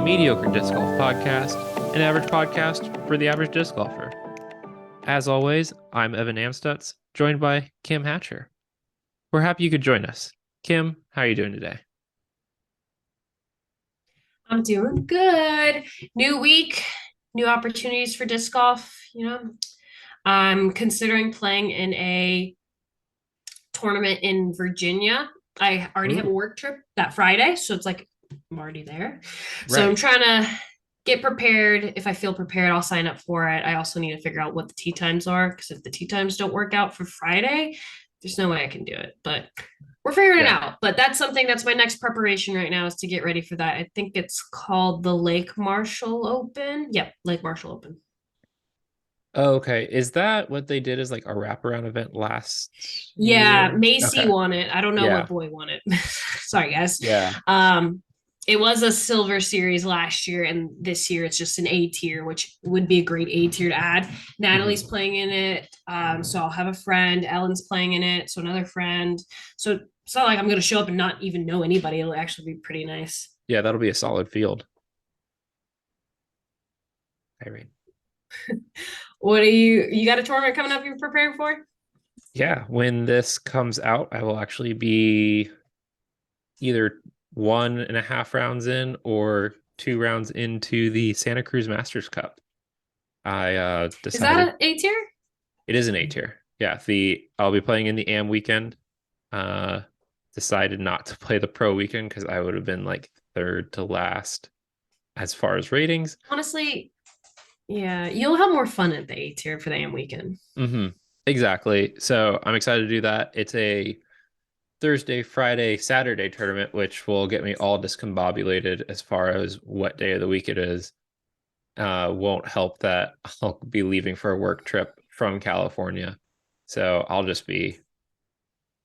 Mediocre Disc Golf Podcast, an average podcast for the average disc golfer. As always, I'm Evan Amstutz, joined by Kim Hatcher. We're happy you could join us. Kim, how are you doing today? I'm doing good. New week, new opportunities for disc golf. I'm considering playing in a tournament in Virginia. I already have a Ooh, work trip that Friday, so it's like I'm already there. So I'm right. trying to get prepared. If I feel prepared, I'll sign up for it. I also need to figure out what the tee times are because if the tee times don't work out for Friday, there's no way I can do it. But we're figuring it Yeah. out. But that's my next preparation right now is to get ready for that. I think it's called the Lake Marshall Open. Yep, Lake Marshall Open. Oh, okay. Is that what they did as like a wraparound event last Yeah, year? Macy Okay. won it. I don't know Yeah. what boy won it. Sorry, guys. Yeah. Um, it was a silver series last year, and this year it's just an A tier, which would be a great A tier to add. Natalie's Mhm. playing in it, so I'll have a friend. Ellen's playing in it, so another friend. So it's not like I'm going to show up and not even know anybody. It'll actually be pretty nice. Yeah, that'll be a solid field. Irene. What are you got a tournament coming up you're preparing for? Yeah, when this comes out, I will actually be either 1.5 rounds in or 2 rounds into the Santa Cruz Masters Cup. I Is that decided an A tier? it is an A tier. Yeah, the I'll be playing in the AM weekend. Uh, Decided not to play the pro weekend because I would have been like third to last as far as ratings. Honestly, yeah, you'll have more fun at the A tier for the AM weekend. Hmm. Exactly. So I'm excited to do that. It's a Thursday, Friday, Saturday tournament, which will get me all discombobulated as far as what day of the week it is. Won't help that I'll be leaving for a work trip from California. So I'll just be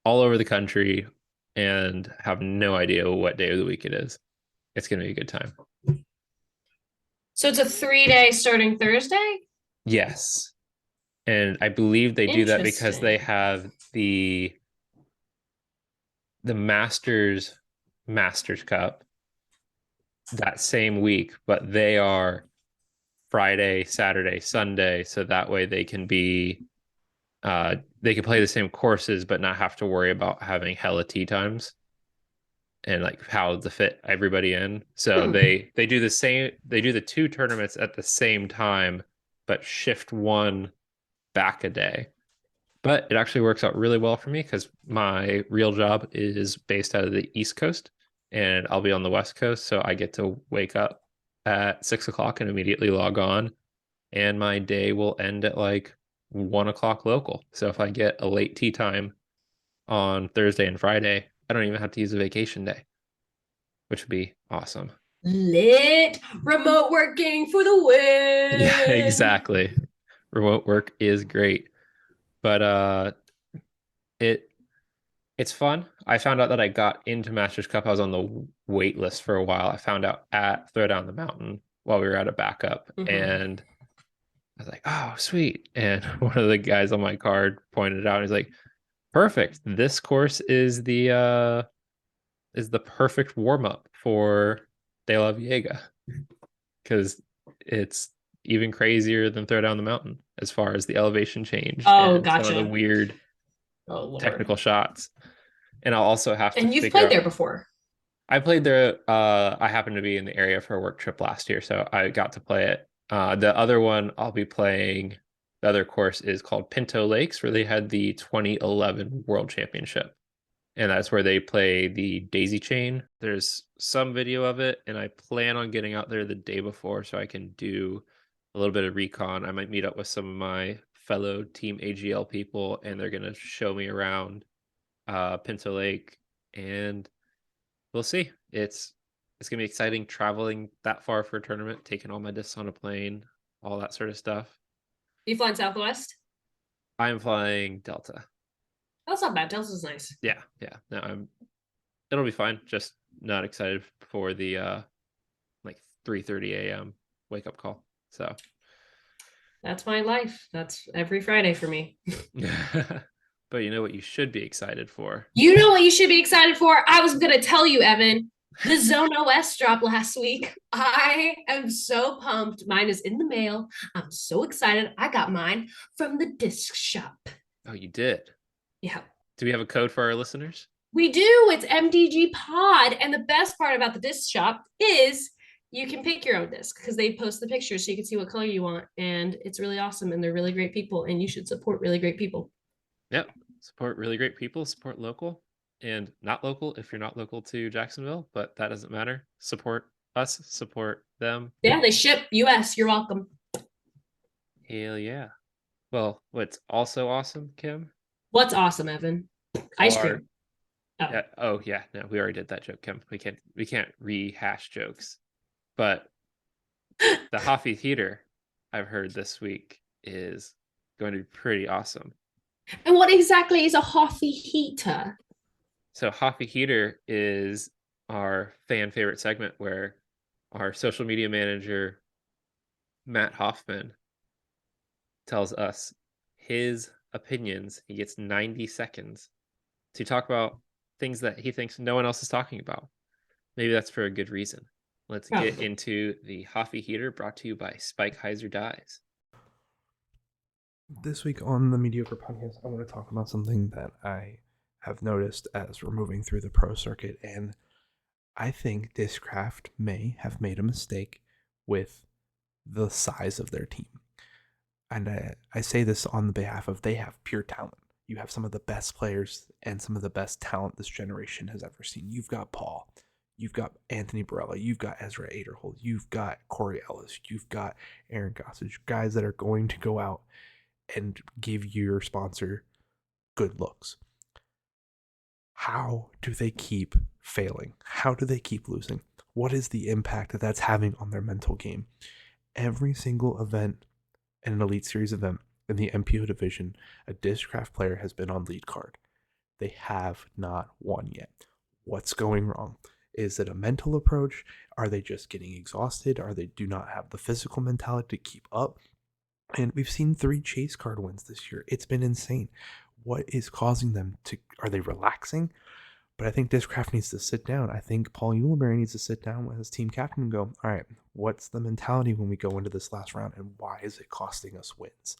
all over the country and have no idea what day of the week it is. It's going to be a good time. So it's a 3 day starting Thursday? Yes. And I believe they do that because they Interesting. have the Masters Cup that same week, but they are Friday, Saturday, Sunday, so that way they can play the same courses but not have to worry about having hella tee times and like how to fit everybody in. So Hmm. they do the two tournaments at the same time, but shift one back a day. But it actually works out really well for me because my real job is based out of the East Coast and I'll be on the West Coast. So I get to wake up at 6 o'clock and immediately log on. And my day will end at like 1 o'clock local. So if I get a late tea time on Thursday and Friday, I don't even have to use a vacation day, which would be awesome. Lit. Remote working for the Yeah, win. exactly. Remote work is great. But it it's fun. I found out that I got into Masters Cup. I was on the wait list for a while. I found out at Throwdown the Mountain while we were at a backup, Mhm. and I was like, "Oh, sweet!" And one of the guys on my card pointed it out. He's like, "Perfect. This course is the perfect warm up for De La Viega because it's even crazier than Throw Down the Mountain as far as the elevation change Oh, and some of the gotcha. weird Oh, Lord. technical shots." And I'll also have to And you've figure played out. there before. I played there. I happened to be in the area for a work trip last year, so I got to play it. The other one I'll be playing, the other course is called Pinto Lakes, where they had the 2011 World Championship. And that's where they play the daisy chain. There's some video of it, and I plan on getting out there the day before so I can do a little bit of recon. I might meet up with some of my fellow Team AGL people, and they're going to show me around Pinto Lake, and we'll see. It's gonna be exciting traveling that far for a tournament, taking all my discs on a plane, all that sort of stuff. You flying Southwest? I'm flying Delta. That's not bad. Delta's nice. Yeah, yeah. No, it'll be fine. Just not excited for the like 3:30 a.m. wake up call. So That's my life. That's every Friday for me. but you know what you should be excited for? You know what you should be excited for? I was going to tell you, Evan. The Zone OS dropped last week. I am so pumped. Mine is in the mail. I'm so excited. I got mine from the disc shop. Oh, you did. Yeah, Do we have a code for our listeners? we do. It's MDG Pod. And the best part about the disc shop is you can pick your own disc because they post the pictures so you can see what color you want. And it's really awesome. And they're really great people. And you should support really great people. Yep. Support really great people, support local and not local if you're not local to Jacksonville, but that doesn't matter. Support us, support them. Yeah, they ship US. You're welcome. Hell yeah. Well, what's also awesome, Kim? What's awesome, Evan? Ice Our cream. Oh, yeah, oh yeah, no, we already did that joke, Kim. We can't rehash jokes. But the Hoffy Theater I've heard this week is going to be pretty awesome. and what exactly is a Hoffy heater? So Hoffy Heater is our fan favorite segment where our social media manager, Matt Hoffman, tells us his opinions. He gets 90 seconds to talk about things that he thinks no one else is talking about. Maybe that's for a good reason. Let's get Oh. into the Hoffy Heater brought to you by Spike Heiser Dyes. This week on the Mediocre podcast, I want to talk about something that I have noticed as we're moving through the pro circuit, and I think Discraft may have made a mistake with the size of their team. And I say this on the behalf of they have pure talent. You have some of the best players and some of the best talent this generation has ever seen. You've got Paul. You've got Anthony Barella. You've got Ezra Aderhold. You've got Corey Ellis. You've got Aaron Gossage. Guys that are going to go out and give your sponsor good looks. How do they keep failing? How do they keep losing? What is the impact that that's having on their mental game? Every single event, an Elite Series event in the MPO division, a Discraft player has been on lead card. They have not won yet. What's going wrong? Is it a mental approach? Are they just getting exhausted? Are they do not have the physical mentality to keep up? And we've seen 3 chase card wins this year. It's been insane. What is causing them to, are they relaxing? But I think Discraft needs to sit down. I think Paul Uleberry needs to sit down with his team captain and go, all right, what's the mentality when we go into this last round and why is it costing us wins?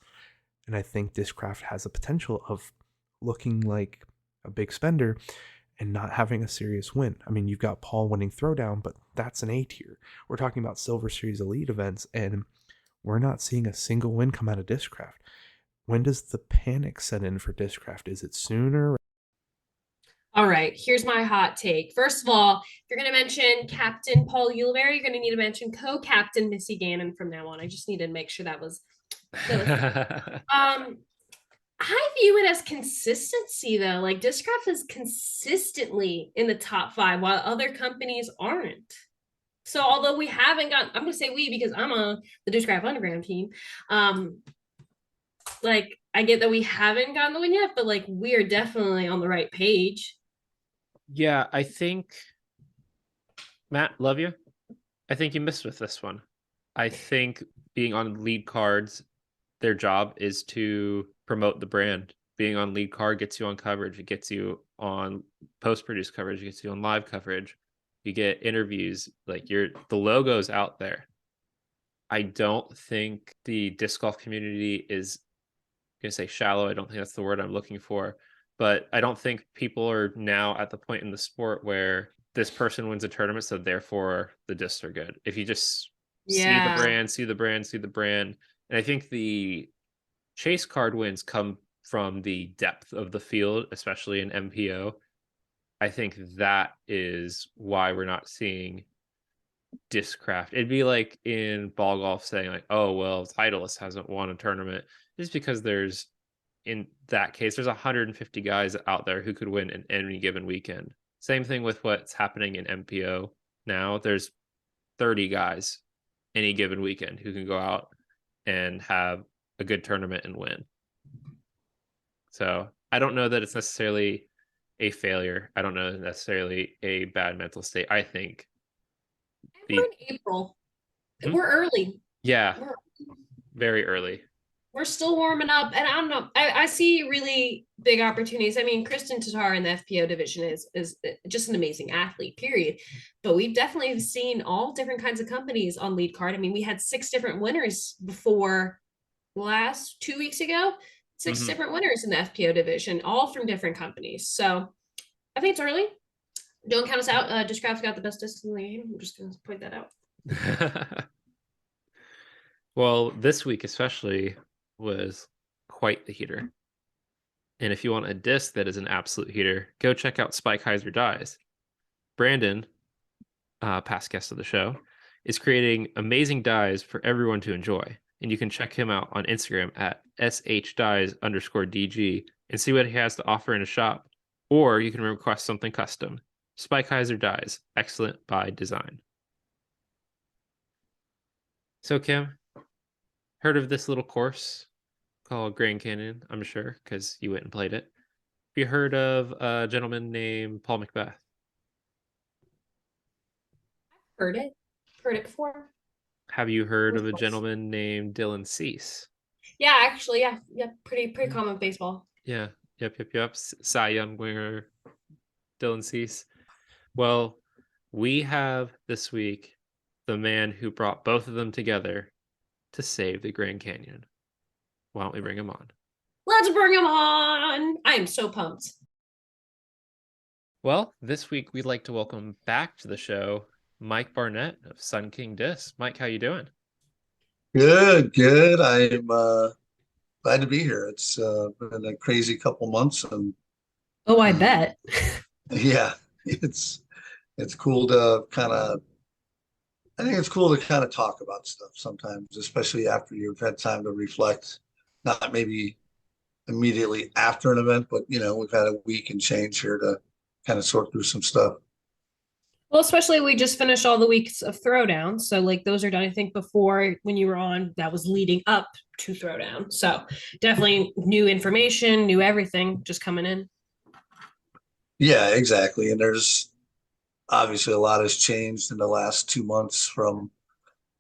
And I think Discraft has a potential of looking like a big spender and not having a serious win. I mean, you've got Paul winning Throwdown, but that's an A tier. We're talking about Silver Series Elite events, and we're not seeing a single win come out of Discraft. When does the panic set in for Discraft? Is it sooner? All right, here's my hot take. First of all, if you're going to mention Captain Paul Uleberry, you're going to need to mention co-captain Missy Gannon from now on. I just need to make sure that was. I view it as consistency though. Like Discraft is consistently in the top 5 while other companies aren't. So although we haven't got, I'm gonna say we because I'm on the Discraft Underground team. Like I get that we haven't gotten the win yet, but like we're definitely on the right page. Yeah, I think Matt, love you. I think you missed with this one. I think being on lead cards, their job is to promote the brand. Being on lead card gets you on coverage. It gets you on post-produced coverage. It gets you on live coverage. You get interviews. Like the logo's out there. I don't think the disc golf community is going to say shallow. I don't think that's the word I'm looking for. But I don't think people are now at the point in the sport where this person wins a tournament, so therefore the discs are good. If you just see the Yeah. brand, see the brand, see the brand. And I think the chase card wins come from the depth of the field, especially in MPO. I think that is why we're not seeing Discraft. It'd be like in ball golf saying like, oh, well, Titleist hasn't won a tournament. It's because there's, in that case, there's 150 guys out there who could win in any given weekend. Same thing with what's happening in MPO now. There's 30 guys any given weekend who can go out and have a good tournament and win. So I don't know that it's necessarily a failure. I don't know necessarily a bad mental state. I think We're in April. Hmm? We're early. Yeah, very early. we're still warming up, and I don't know. I see really big opportunities. I mean, Kristen Tatar in the FPO division is just an amazing athlete, period. But we've definitely seen all different kinds of companies on lead card. I mean, we had 6 different winners before last 2 weeks ago. 6 Mhm. different winners in the FPO division, all from different companies. So I think it's early. Don't count us out. Discraft's got the best distance in the game. I'm just going to point that out. Well, this week especially was quite the heater. And if you want a disc that is an absolute heater, go check out Spike Heiser Dies. Brandon, past guest of the show, is creating amazing dies for everyone to enjoy. And you can check him out on Instagram at shdies_DG and see what he has to offer in a shop. Or you can request something custom. Spike Heiser Dies, excellent by design. So, Kim, heard of this little course called Grand Canyon? I'm sure, because you went and played it. Have you heard of a gentleman named Paul McBeth? Heard it. Heard it before. Have you heard Of of a course. gentleman named Dylan Cease? Yeah, actually, yeah. Pretty common with baseball. Yeah, yep. Cy Young winner Dylan Cease. Well, we have this week the man who brought both of them together to save the Grand Canyon. Why don't we bring him on? Let's bring him on. I am so pumped. Well, this week we'd like to welcome back to the show Mike Barnett of Sun King Disc. Mike, how you doing? Good. I'm glad to be here. It's been a crazy couple months, and Oh, I bet. yeah, it's cool to kind of. I think it's cool to kind of talk about stuff sometimes, especially after you've had time to reflect. Not maybe immediately after an event, but we've had a week and change here to kind of sort through some stuff. Well, especially we just finished all the weeks of Throwdown. So, like, those are done. I think before when you were on, that was leading up to Throwdown. So, definitely new information, new everything just coming in. Yeah, exactly. And there's obviously a lot has changed in the last 2 months from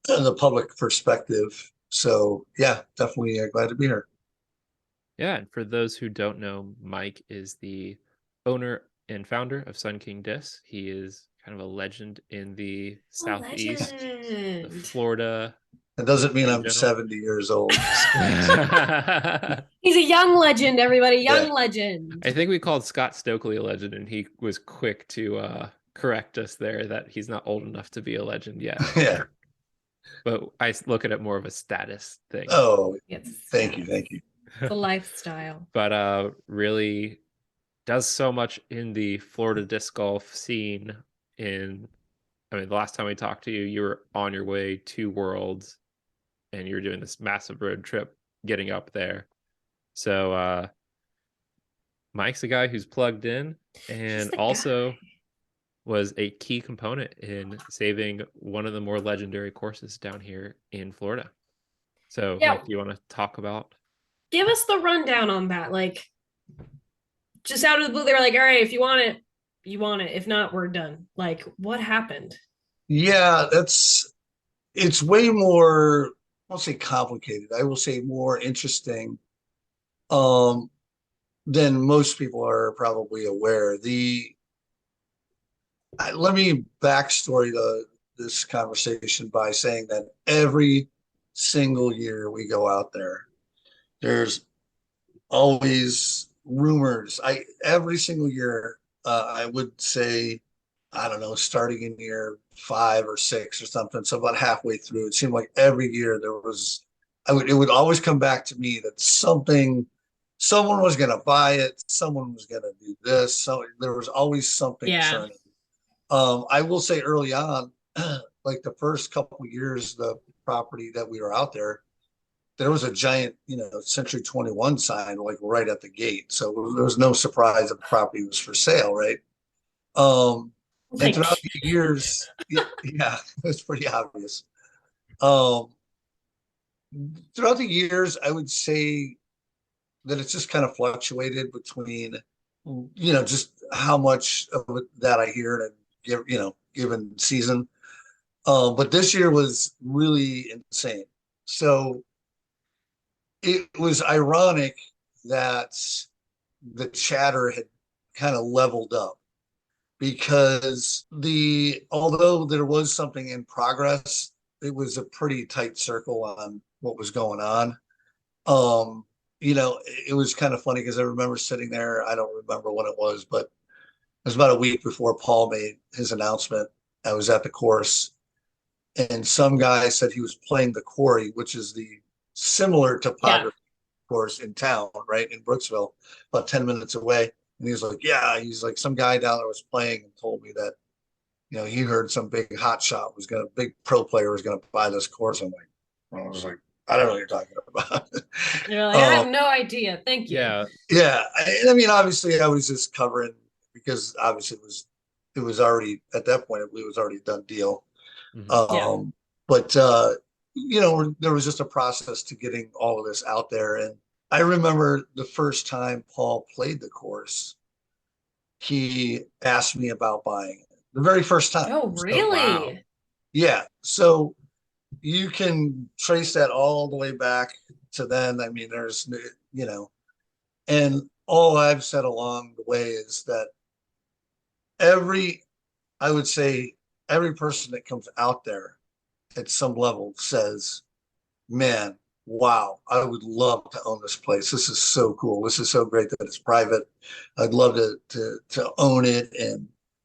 the public perspective. So yeah, definitely glad to be here. Yeah, and for those who don't know, Mike is the owner and founder of Sun King Disc. He is kind of a legend in the Southeast, the Legend. Florida It doesn't mean in I'm general. 70 years old. He's a young legend, everybody. Young Yeah. legend. I think we called Scott Stokely a legend, and he was quick to correct us there that he's not old enough to be a legend yet. Yeah. But I look at it more of a status thing. Oh, Yes. thank you. It's a lifestyle. But really does so much in the Florida disc golf scene. The last time we talked to you, you were on your way to Worlds, and you were doing this massive road trip getting up there. So Mike's a guy who's plugged in and also was a key component in saving one of the more legendary courses down here in Florida. So, Yeah. Mike, do you want to talk about? Give us the rundown on that. Like, just out of the blue, they were like, all right, if you want it, you want it. If not, we're done. Like, what happened? Yeah, it's way more, I won't say complicated. I will say more interesting than most people are probably aware. Let me backstory this conversation by saying that every single year we go out there, there's always rumors. Every single year, I would say, I don't know, starting in year 5 or 6 or something. So about halfway through, it seemed like every year there was. It would always come back to me that someone was going to buy it, someone was going to do this. So there was always something churning. I will say early on, like the first couple of years, the property that we were out there was a giant, Century 21 sign like right at the gate. So there was no surprise that the property was for sale, right? And throughout the years, yeah, it's pretty obvious. Throughout the years, I would say that it's just kind of fluctuated between, just how much of it that I hear in a given season. But this year was really insane. So it was ironic that the chatter had kind of leveled up because although there was something in progress, it was a pretty tight circle on what was going on. Um, it was kind of funny because I remember sitting there. I don't remember when it was, but it was about a week before Paul made his announcement. I was at the course, and some guy said he was playing the quarry, which is the similar Yeah. topography course in town, right in Brooksville, about 10 minutes away. And he was like, yeah, he's like, some guy down there was playing and told me that, he heard some big hot shot big pro player was going to buy this course. I was like, I don't know what you're talking about. You're like, I have no idea. Thank you. Yeah. Yeah. I mean, obviously I was just covering because obviously it was already at that point, it was already a done deal. Mhm. But there was just a process to getting all of this out there. And I remember the first time Paul played the course, he asked me about buying it. The very first time. Oh, So, Wow. really? yeah. So you can trace that all the way back to then. I mean, and all I've said along the way is that every, I would say, every person that comes out there at some level says, man, wow, I would love to own this place. This is so cool. This is so great that it's private. I'd love to own it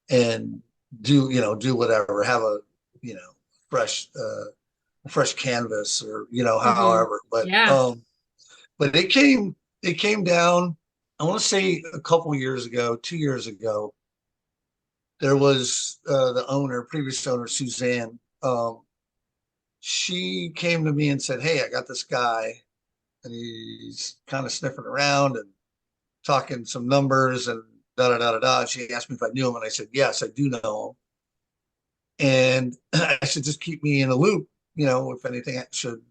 and do whatever, have a, you know, fresh fresh canvas or, Mm-hmm. however. But Yeah. it came down, I want to say a couple years ago, 2 years ago, there was the owner, previous owner, Suzanne. She came to me and said, hey, I got this guy and he's kind of sniffing around and talking some numbers and da da da da da. She asked me if I knew him, and I said, yes, I do know him. And I said, just keep me in a loop, if anything should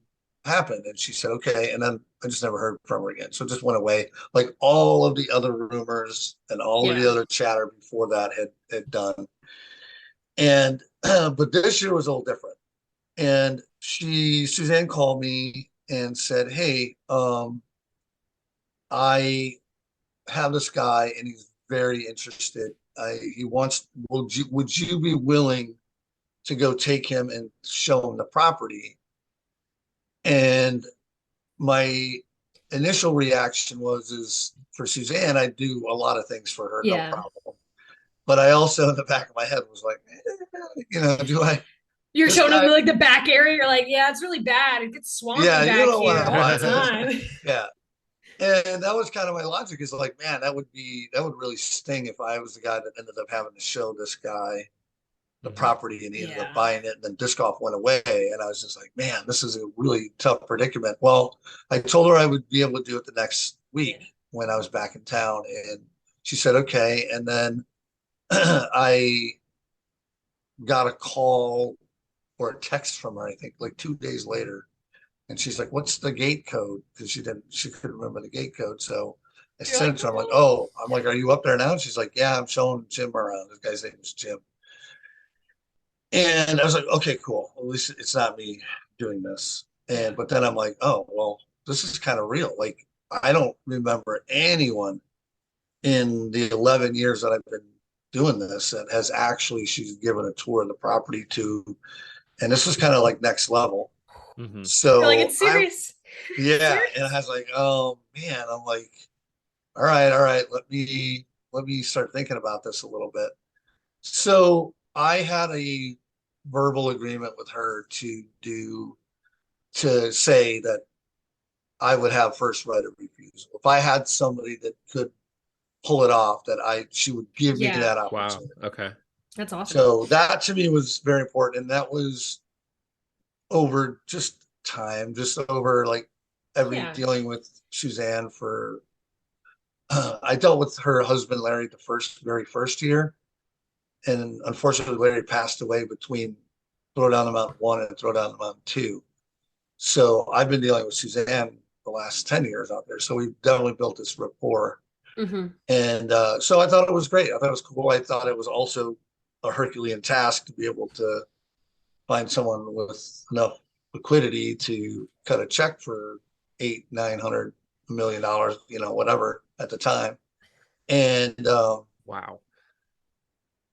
happen. And she said, okay. And then I just never heard from her again. So it just went away. Like all of the other rumors and all of the Yeah. other chatter before that had done. And but this year was a little different. And Suzanne called me and said, hey, I have this guy and he's very interested. He wants, would you be willing to go take him and show him the property? And my initial reaction is for Suzanne, I do a lot of things for her, no Yeah. problem. But I also in the back of my head was like, do I, You're this showing guy, them like the back area. You're like, yeah, it's really bad. It gets swampy yeah, you back don't want here to all buy the this. time. Yeah. And that was kind of my logic is like, man, that would really sting if I was the guy that ended up having to show this guy the Mhm. property and he ended up Yeah. buying it and then disc golf went away. And I was just like, man, this is a really tough predicament. Well, I told her I would be able to do it the next week Yeah. when I was back in town. And she said, okay. And then I got a call or a text from her, I think like 2 days later. And she's like, what's the gate code? Because she couldn't remember the gate code. So I You're sent like, it to her. I'm like, oh. oh, are you up there now? And she's like, yeah, I'm showing Jim around. This guy's name is Jim. And I was like, okay, cool. At least it's not me doing this. Yeah. But then I'm like, oh, well, this is kind of real. Like, I don't remember anyone in the 11 years that I've been doing this that has actually she's given a tour of the property to, and this was kind of like next level. Mhm. You're like, So it's serious. yeah, Serious? and I was like, oh man, I'm like, all right, let me start thinking about this a little bit. So I had a verbal agreement with her to say that I would have first right of refusal. If I had somebody that could pull it off, she would give me Yeah. that Wow. opportunity. Okay. That's awesome. So that to me was very important. And that was over just time, just over like every Yeah. dealing with Suzanne I dealt with her husband, Larry, the very first year. And unfortunately, Larry passed away between Throwdown the Mountain 1 and Throwdown the Mountain 2. So I've been dealing with Suzanne the last 10 years out there. So we've definitely built this rapport. Mm-hmm. And so I thought it was great. I thought it was cool. I thought it was also a Herculean task to be able to find someone with enough liquidity to cut a check for $800-900 million, whatever at the time. And Wow.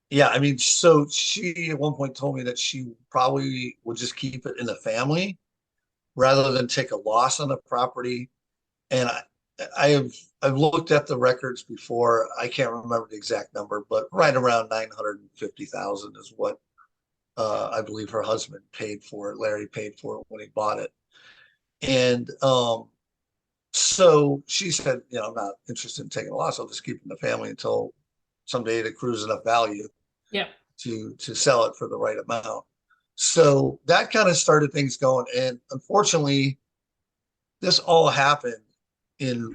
yeah, I mean, so she at one point told me that she probably would just keep it in the family rather than take a loss on the property. And I've looked at the records before. I can't remember the exact number, but right around 950,000 is what I believe her husband paid for it. Larry paid for it when he bought it. And so she said, I'm not interested in taking a loss. I'll just keep it in the family until someday it accrues enough value Yep. to sell it for the right amount. So that kind of started things going. And unfortunately, this all happened in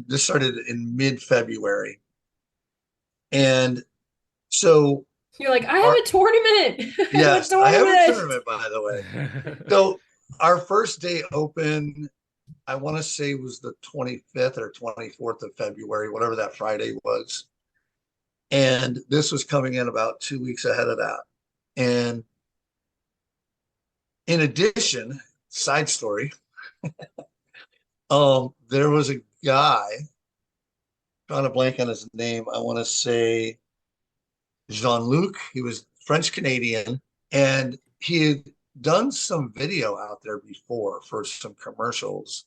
this started in mid-February. And so You're like, I have a tournament. yes, I have a tournament, by the way. So our first day open, I want to say was the 25th or 24th of February, whatever that Friday was. And this was coming in about 2 weeks ahead of that. And in addition, side story, there was a guy, trying to blank on his name. I want to say Jean-Luc. He was French Canadian, and he had done some video out there before for some commercials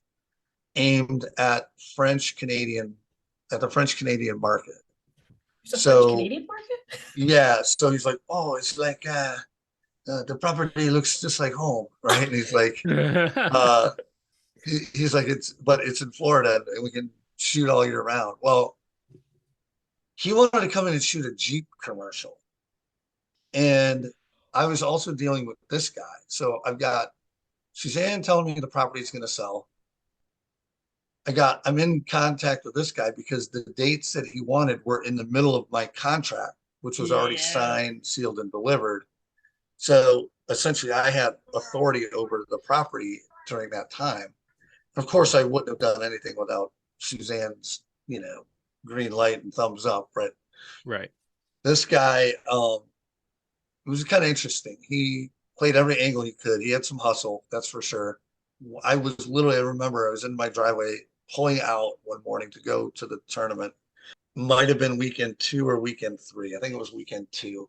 aimed at the French Canadian market. So Canadian market? Yeah, so he's like, oh, it's like the property looks just like home, right? And he's like, he's like, it's in Florida and we can shoot all year round. Well, he wanted to come in and shoot a Jeep commercial. And I was also dealing with this guy. So I've got Suzanne telling me the property is going to sell. I'm in contact with this guy because the dates that he wanted were in the middle of my contract, which was already signed, sealed, and delivered. So essentially I had authority over the property during that time. Of course, I wouldn't have done anything without Suzanne's, green light and thumbs up. But right. This guy, it was kind of interesting. He played every angle he could. He had some hustle, that's for sure. I remember I was in my driveway pulling out one morning to go to the tournament. Might have been weekend 2 or weekend 3. I think it was weekend 2.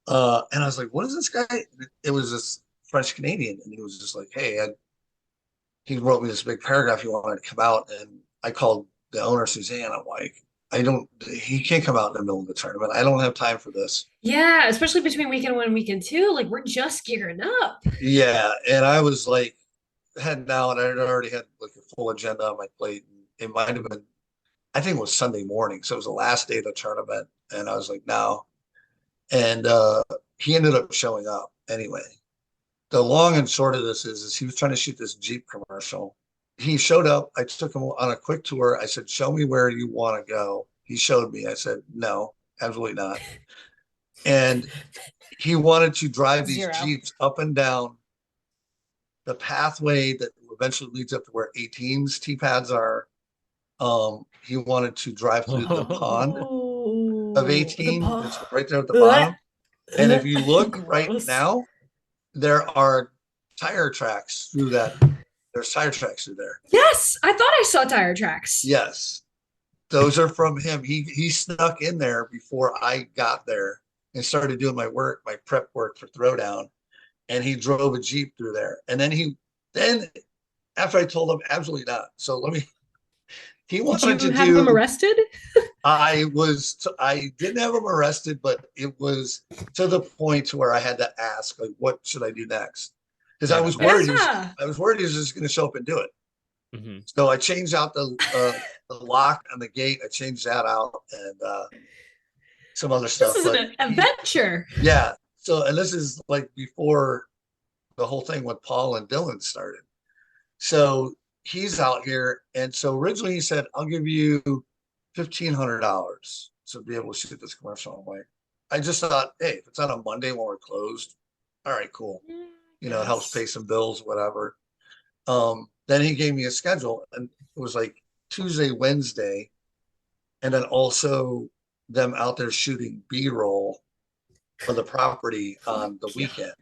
And I was like, what is this guy? It was this French Canadian. And he was just like, hey, he wrote me this big paragraph he wanted to come out. And I called the owner, Suzanne. I'm like, he can't come out in the middle of the tournament. I don't have time for this. Yeah, especially between weekend 1 and weekend 2. Like, we're just gearing up. Yeah. And I was like, heading out. I already had like a full agenda on my plate. And it might have been, I think it was Sunday morning. So it was the last day of the tournament. And I was like, no. And he ended up showing up anyway. The long and short of this is he was trying to shoot this Jeep commercial. He showed up. I took him on a quick tour. I said, show me where you want to go. He showed me. I said, no, absolutely not. And he wanted to drive these Jeeps up and down the pathway that eventually leads up to where 18's tee pads are. He wanted to drive through the pond of 18 that's right there at the bottom. And if you look right now, there are tire tracks through that. There's tire tracks through there. Yes, I thought I saw tire tracks. Yes, those are from him. He snuck in there before I got there and started doing my prep work for Throwdown. And he drove a Jeep through there. And then after I told him absolutely not. So he wanted to have him arrested? I didn't have him arrested, but it was to the point to where I had to ask, like, what should I do next? Because I was worried. I was worried he was just going to show up and do it. Mm-hmm. So I changed out the lock on the gate. I changed that out and some other stuff. This is an adventure. Yeah. So, and this is like before the whole thing with Paul and Dylan started. So he's out here. And so originally he said, I'll give you $1,500 to be able to shoot this commercial. I'm like, I just thought, hey, if it's on a Monday when we're closed, all right, cool. It helps pay some bills, whatever. Then he gave me a schedule and it was like Tuesday, Wednesday, and then also them out there shooting B-roll for the property on the weekend.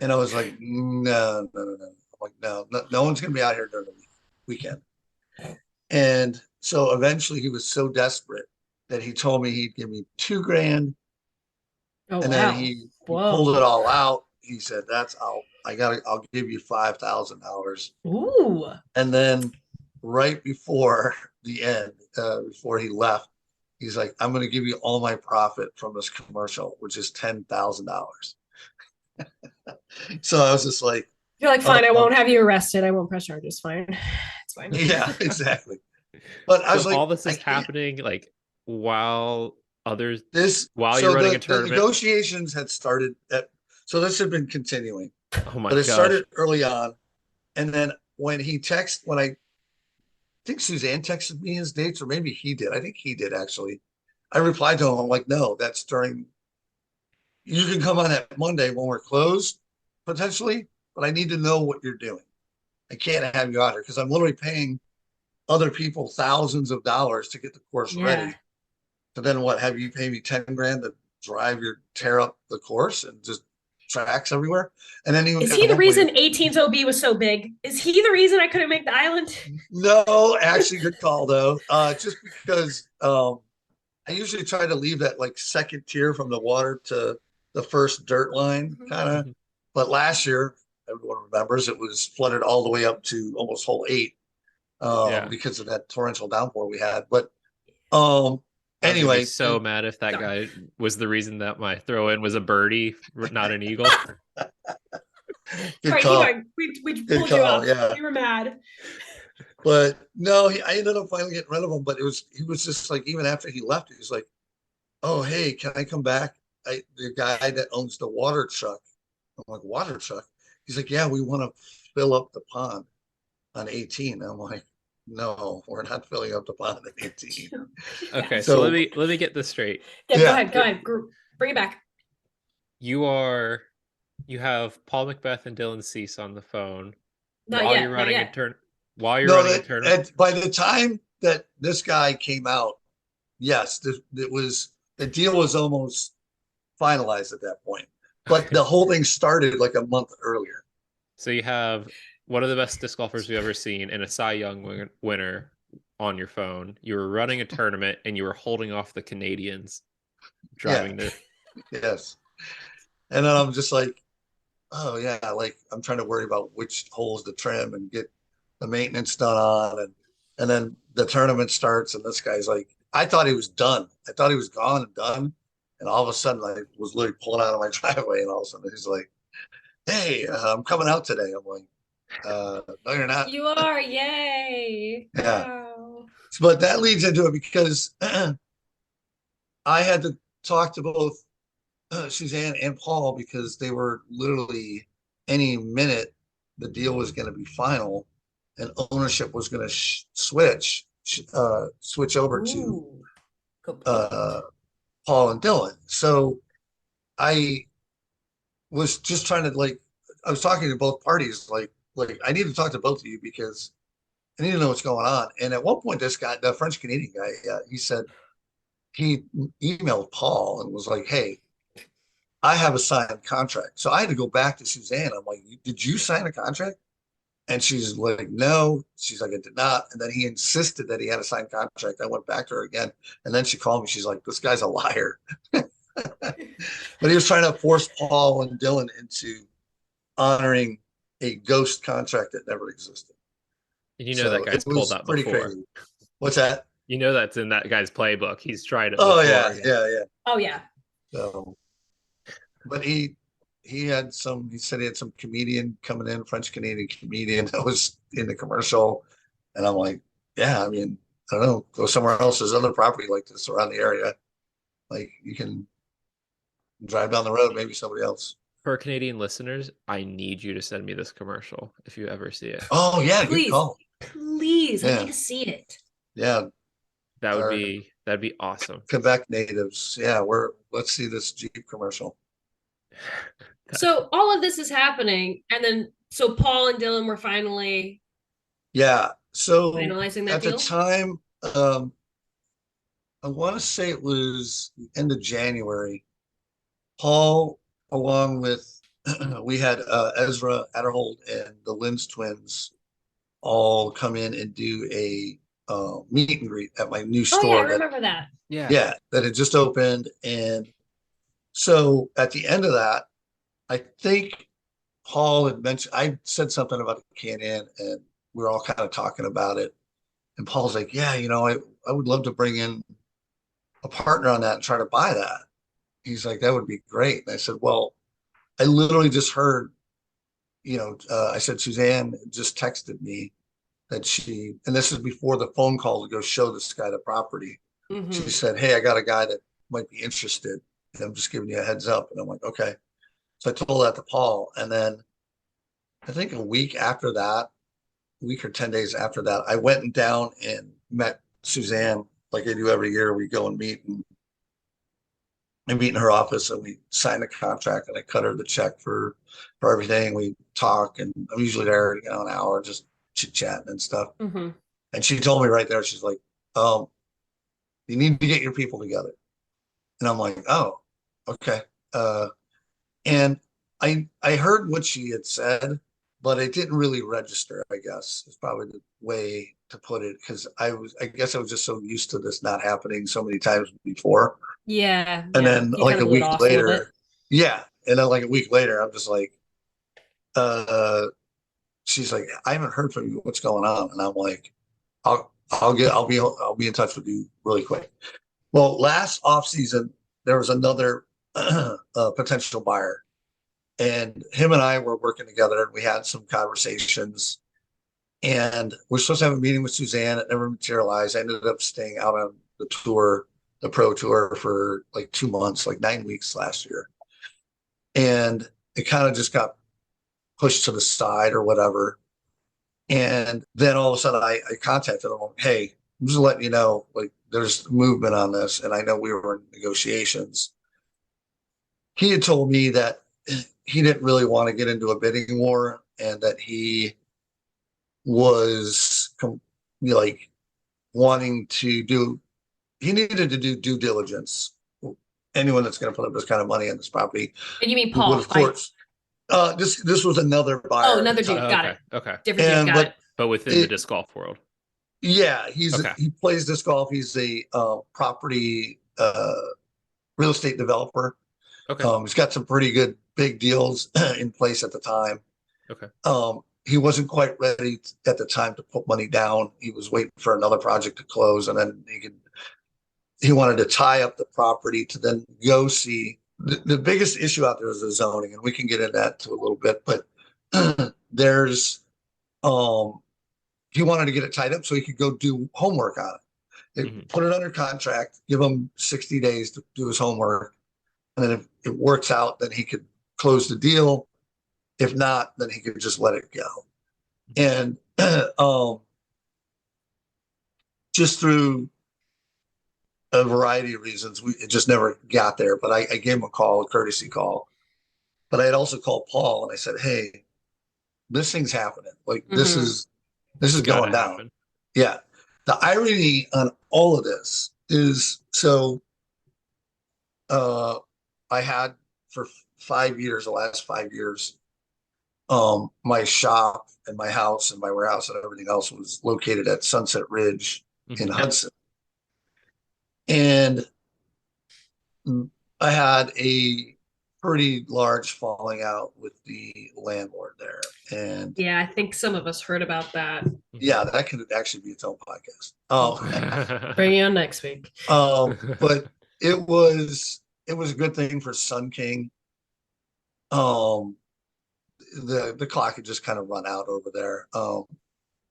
And I was like, no. I'm like, no one's going to be out here during the weekend. And so eventually he was so desperate that he told me he'd give me $2,000. Oh, And wow. then he Whoa. pulled it all out. He said, I'll give you $5,000. Ooh. And then right before the end, before he left, he's like, I'm going to give you all my profit from this commercial, which is $10,000. So I was just like, You're like, fine, I won't have you arrested. I won't press charges. Fine. It's fine. yeah, exactly. But I was So like, all this is happening like while you're running a the tournament. negotiations had started so this had been continuing. Oh my But it gosh. started early on. And then when I think Suzanne texted me his dates, or maybe he did. I think he did actually. I replied to him. I'm like, no, that's you can come on that Monday when we're closed, potentially, but I need to know what you're doing. I can't have you out here because I'm literally paying other people thousands of dollars to get the course ready. So then what, have you pay me $10,000 to tear up the course and just tracks everywhere? And then is he the reason 18's OB was so big? Is he the reason I couldn't make the island? No, actually, good call though. Just because I usually try to leave that like second tier from the water to the first dirt line, kind of. But last year, everyone remembers, it was flooded all the way up to almost hole 8 because of that torrential downpour we had. But anyway, so mad if that guy was the reason that my throw in was a birdie, not an eagle. Good call. We pulled you up. Yeah. You were mad. But no, I ended up finally getting rid of him. But he was just like, even after he left, he was like, oh, hey, can I come back? The guy that owns the water truck. I'm like, water truck? He's like, yeah, we want to fill up the pond on 18. I'm like, no, we're not filling up the pond at 18. Okay, so let me get this straight. Yeah, go ahead. Bring it back. You have Paul McBeth and Dylan Cease on the phone while you're running a tournament. By the time that this guy came out, yes, the deal was almost finalized at that point. But the whole thing started like a month earlier. So you have one of the best disc golfers we've ever seen and a Cy Young winner on your phone. You were running a tournament and you were holding off the Canadians driving there. Yes. And then I'm just like, oh yeah, like I'm trying to worry about which holes to trim and get the maintenance done on. And then the tournament starts and this guy's like, I thought he was done. I thought he was gone and done. And all of a sudden I was literally pulling out of my driveway and all of a sudden he's like, hey, I'm coming out today. I'm like, no, you're not. You are. Yay. Yeah. Wow. But that leads into it because I had to talk to both Suzanne and Paul because they were literally any minute the deal was going to be final and ownership was going to switch over to Paul and Dylan. So I was just trying to I was talking to both parties like I need to talk to both of you because I need to know what's going on. And at one point, this guy, the French Canadian guy, he said he emailed Paul and was like, hey, I have a signed contract. So I had to go back to Suzanne. I'm like, did you sign a contract? And she's like, no. She's like, I did not. And then he insisted that he had a signed contract. I went back to her again. And then she called me. She's like, this guy's a liar. But he was trying to force Paul and Dylan into honoring a ghost contract that never existed. And that guy's pulled that before. Crazy. What's that? That's in that guy's playbook. He's tried it. Oh, yeah. Oh, yeah. So, but he said he had some comedian coming in, French Canadian comedian that was in the commercial. And I'm like, yeah, I mean, I don't know, go somewhere else. There's other property like this around the area. Like you can drive down the road, maybe somebody else. For Canadian listeners, I need you to send me this commercial if you ever see it. Oh yeah, please, good call. Please, I need to see it. Yeah, that'd be awesome. Quebec natives, yeah. Let's see this Jeep commercial. So all of this is happening, and then so Paul and Dylan were finally finalizing that deal? At the time, I want to say it was the end of January. Paul, along with we had Ezra Adderhold and the Lins twins all come in and do a meet and greet at my new Oh yeah, I store that remember that. Yeah. yeah, that had just opened. And so at the end of that, I think Paul had mentioned, I said something about the Can-Am and we were all kind of talking about it. And Paul's like, yeah, I would love to bring in a partner on that and try to buy that. He's like, that would be great. And I said, well, I literally just heard, I said, Suzanne just texted me that and this is before the phone call to go show this guy the property. She said, hey, I got a guy that might be interested. And I'm just giving you a heads up. And I'm like, okay. So I told that to Paul. And then I think a week after that, a week or 10 days after that, I went and down and met Suzanne like I do every year. We go and meet and I meet in her office and we sign the contract and I cut her the check for everything. We talk and I'm usually there, an hour just chit chatting and stuff. Mm-hmm. And she told me right there, she's like, you need to get your people together. And I'm like, oh, okay. And I heard what she had said, but it didn't really register, I guess. It's probably the way to put it, because I guess I was just so used to this not happening so many times before. Yeah. And yeah. then You like kind a of blew it week off a little bit. later, yeah. And then like a week later, I'm just like, she's like, I haven't heard from you. What's going on? And I'm like, I'll be in touch with you really quick. Well, last off season, there was another potential buyer, and him and I were working together, and we had some conversations. And we're supposed to have a meeting with Suzanne. It never materialized. I ended up staying out on the tour, the pro tour, for like 2 months, like 9 weeks last year, and it kind of just got pushed to the side or whatever. And then all of a sudden, I contacted him. Hey, I'm just letting you know, like, there's movement on this, and I know we were in negotiations. He had told me that he didn't really want to get into a bidding war, and that he was like wanting to do. He needed to do due diligence. Anyone that's going to put up this kind of money on this property And you mean would, Paul? of course. This was another buyer. Oh, another dude. Got Okay. it. Okay. Different dude. Got it. But within the disc golf world. Yeah, Okay. he plays disc golf. He's a property real estate developer. Okay. He's got some pretty good big deals in place at the time. Okay. He wasn't quite ready at the time to put money down. He was waiting for another project to close, and then he wanted to tie up the property to then go see. The biggest issue out there is the zoning, and we can get into that to a little bit, but there's he wanted to get it tied up so he could go do homework on it. Put it under contract, give him 60 days to do his homework. And then if it works out, then he could close the deal. If not, then he could just let it go. And just through a variety of reasons, it just never got there. But I gave him a call, a courtesy call. But I had also called Paul and I said, hey, this thing's happening. Like this is going down. Happen. Yeah. The irony on all of this is, so I had for 5 years, the last 5 years, my shop and my house and my warehouse and everything else was located at Sunset Ridge in Hudson. And I had a pretty large falling out with the landlord there. And yeah, I think some of us heard about that. Yeah, that could actually be its own podcast. Bring you on next week. But it was a good thing for Sun King. The clock had just kind of run out over there.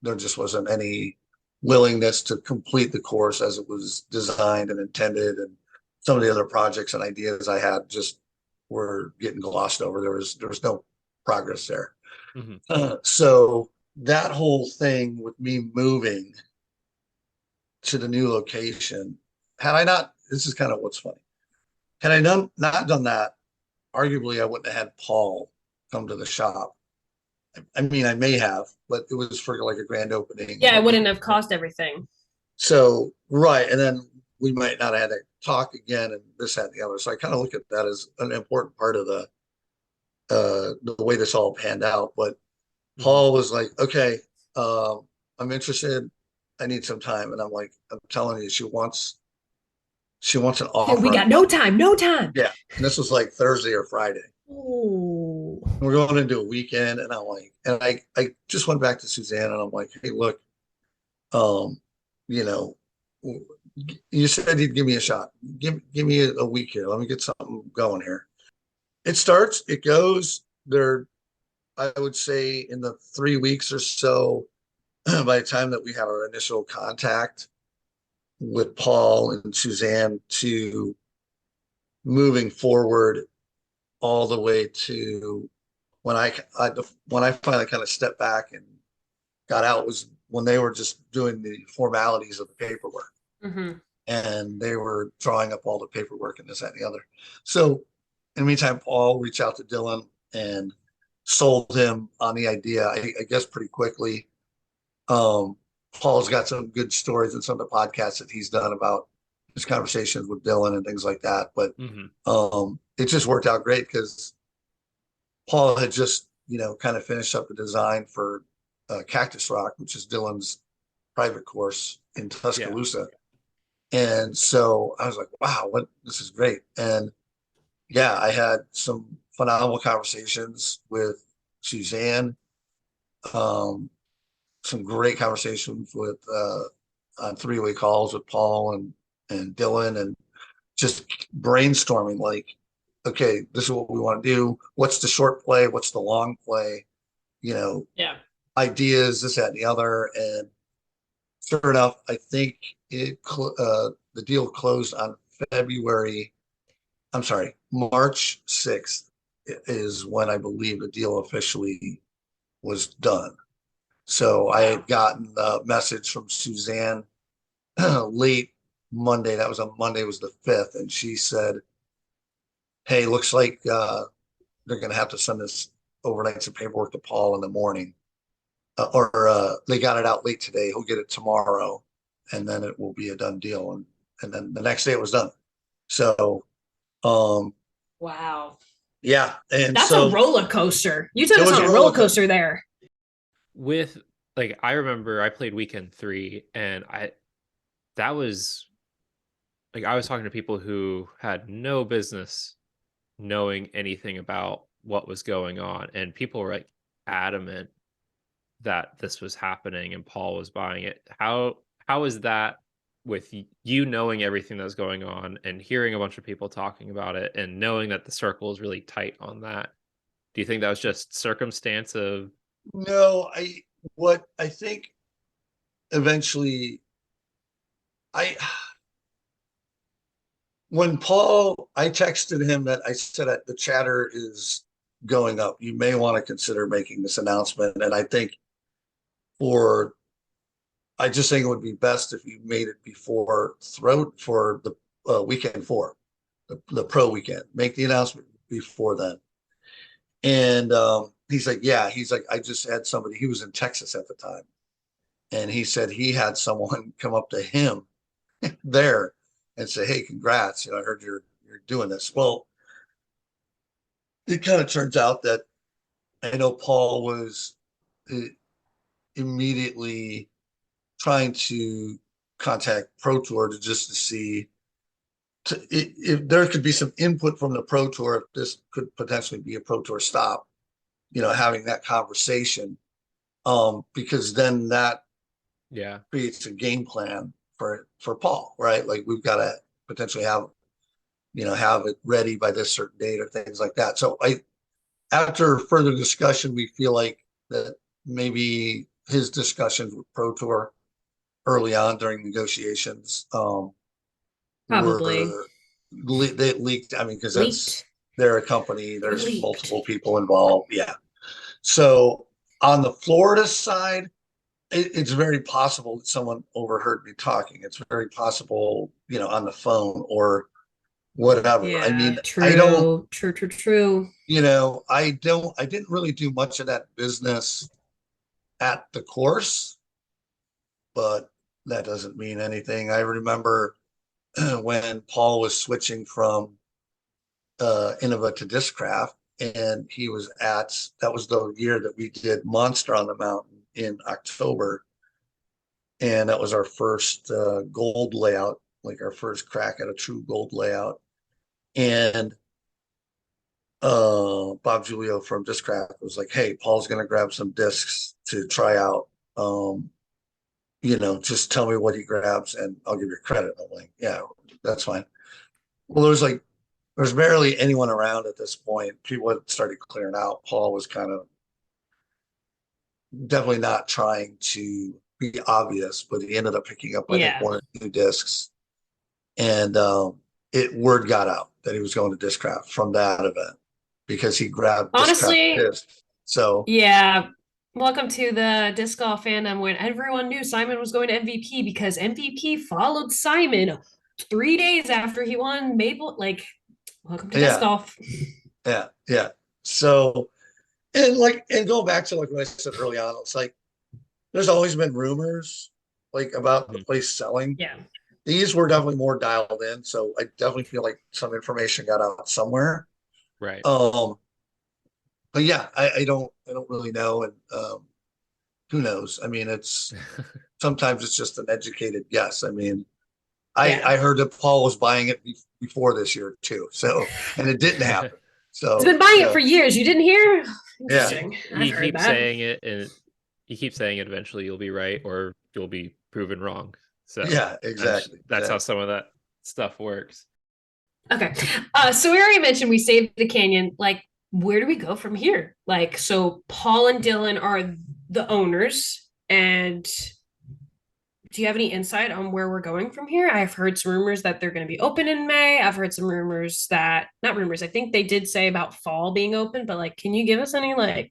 There just wasn't any willingness to complete the course as it was designed and intended, and some of the other projects and ideas I had just were getting glossed over. There was no progress there. So that whole thing with me moving to the new location, this is kind of what's funny. Had I not done that, arguably I wouldn't have had Paul come to the shop. I mean, I may have, but it was for like a grand opening. Yeah, it wouldn't have cost everything. So, right. And then we might not have had to talk again and this, that, and the other. So I kind of look at that as an important part of the way this all panned out. But Mhm. Paul was like, okay, I'm interested. I need some time. And I'm like, I'm telling you, she wants an offer We on got no Monday. time, no time. Yeah. And this was like Thursday or Friday. Oh. We're going into a weekend, and I'm like, and I just went back to Suzanne, and I'm like, hey, look, um, you know, you said you'd give me a shot. Give me a week here. Let me get something going here. It goes there. I would say in the 3 weeks or so, by the time that we had our initial contact with Paul and Suzanne to moving forward all the way to when when I finally kind of stepped back and got out was when they were just doing the formalities of the paperwork. Mm-hmm. And they were drawing up all the paperwork and this, that, and the other. So in the meantime, Paul reached out to Dylan and sold him on the idea, I guess, pretty quickly. Paul's got some good stories in some of the podcasts that he's done about his conversations with Dylan and things like that. But it just worked out great because Paul had just, kind of finished up the design for Cactus Rock, which is Dylan's private course in Tuscaloosa. And so I was like, wow, this is great. And yeah, I had some phenomenal conversations with Suzanne, some great conversations with on three-way calls with Paul and Dylan, and just brainstorming like, okay, this is what we want to do. What's the short play? What's the long play? Yeah. Ideas, this, that, and the other. And sure enough, I think the deal closed on March 6th is when I believe the deal officially was done. So I had gotten a message from Suzanne late Monday. That was on Monday, was the 5th. And she said, hey, looks like they're going to have to send this overnight some paperwork to Paul in the morning. Or they got it out late today. He'll get it tomorrow, and then it will be a done deal. And then the next day it was done. So, wow. Yeah. And that's so a roller coaster. You took us on a roller coaster there. With I remember I played weekend 3, and that was I was talking to people who had no business knowing anything about what was going on, and people were adamant that this was happening and Paul was buying it. How is that with you knowing everything that was going on and hearing a bunch of people talking about it and knowing that the circle is really tight on that? Do you think that was just circumstance of? No, what I think eventually when I texted him that I said that the chatter is going up. You may want to consider making this announcement. And I just think it would be best if you made it before for the weekend 4, the pro weekend. Make the announcement before then. And he's like, yeah, I just had somebody, he was in Texas at the time. And he said he had someone come up to him there and say, hey, congrats. I heard you're doing this. Well, it kind of turns out that I know Paul was immediately trying to contact Pro Tour to see if there could be some input from the Pro Tour, if this could potentially be a Pro Tour stop, having that conversation. Because then that creates a game plan for Paul, right? Like we've got to potentially have it ready by this certain date or things like that. So after further discussion, we feel like that maybe his discussions with Pro Tour early on during negotiations probably they leaked. I mean, because they're a company, there's multiple people involved. Yeah. So on the Florida side, it's very possible that someone overheard me talking. It's very possible, on the phone or whatever. Yeah, I mean, true. I don't. True. I didn't really do much of that business at the course, but that doesn't mean anything. I remember when Paul was switching from Innova to Discraft, and he was that was the year that we did Monster on the Mountain in October. And that was our first gold layout, like our first crack at a true gold layout. And Bob Giulio from Discraft was like, "Hey, Paul's gonna grab some discs to try out. Just tell me what he grabs and I'll give you credit." I'm like, "Yeah, that's fine." Well, there's barely anyone around at this point. People had started clearing out. Paul was kind of definitely not trying to be obvious, but he ended up picking up, I think, Yeah. one or two discs. And word got out that he was going to Discraft from that event because he grabbed Honestly, Discraft discs. So yeah. Welcome to the disc golf fandom when everyone knew Simon was going to MVP because MVP followed Simon 3 days after he won Maple. Like, welcome to disc yeah, golf. yeah. So and go back to like what I said early on, it's like there's always been rumors like about the place selling. Yeah. These were definitely more dialed in, so I definitely feel like some information got out somewhere. Right. But yeah, I don't really know, and who knows? I mean, sometimes it's just an educated guess. I mean, I heard that Paul was buying it before this year too, so and it didn't happen. So He's been buying it for years. You didn't hear? Interesting. You I've heard keep that. saying it, and you keep saying it. Eventually, you'll be right, or you'll be proven wrong. So yeah, exactly. That's how some of that stuff works. Okay. So we already mentioned we saved the canyon. Like, where do we go from here? Like, so Paul and Dylan are the owners, and do you have any insight on where we're going from here? I've heard some rumors that they're going to be open in May. I've heard some rumors that, not rumors, I think they did say about fall being open, but like, can you give us any like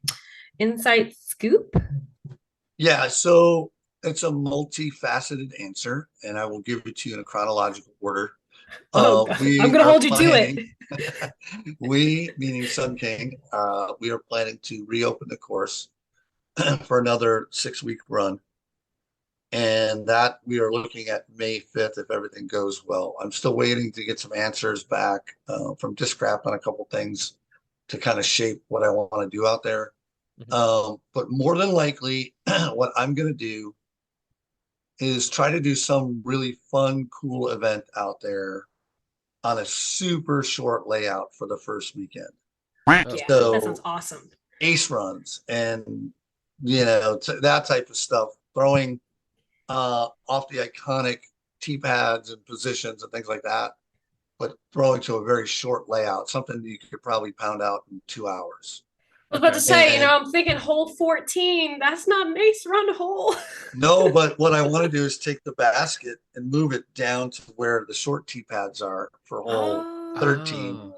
insight scoop? Yeah, so it's a multifaceted answer, and I will give it to you in a chronological order. Oh, I'm going to hold you to it. We, meaning Sun King, we are planning to reopen the course for another 6-week run. And that we are looking at May 5th if everything goes well. I'm still waiting to get some answers back from Discraft on a couple things to kind of shape what I want to do out there. But more than likely, what I'm going to do is try to do some really fun, cool event out there on a super short layout for the first weekend. Yeah, So, that sounds awesome. Ace runs and, that type of stuff, throwing off the iconic tee pads and positions and things like that, but throwing to a very short layout, something you could probably pound out in 2 hours. I was about to say, I'm thinking hole 14. That's not an ace run hole. No, but what I want to do is take the basket and move it down to where the short tee pads are for hole 13.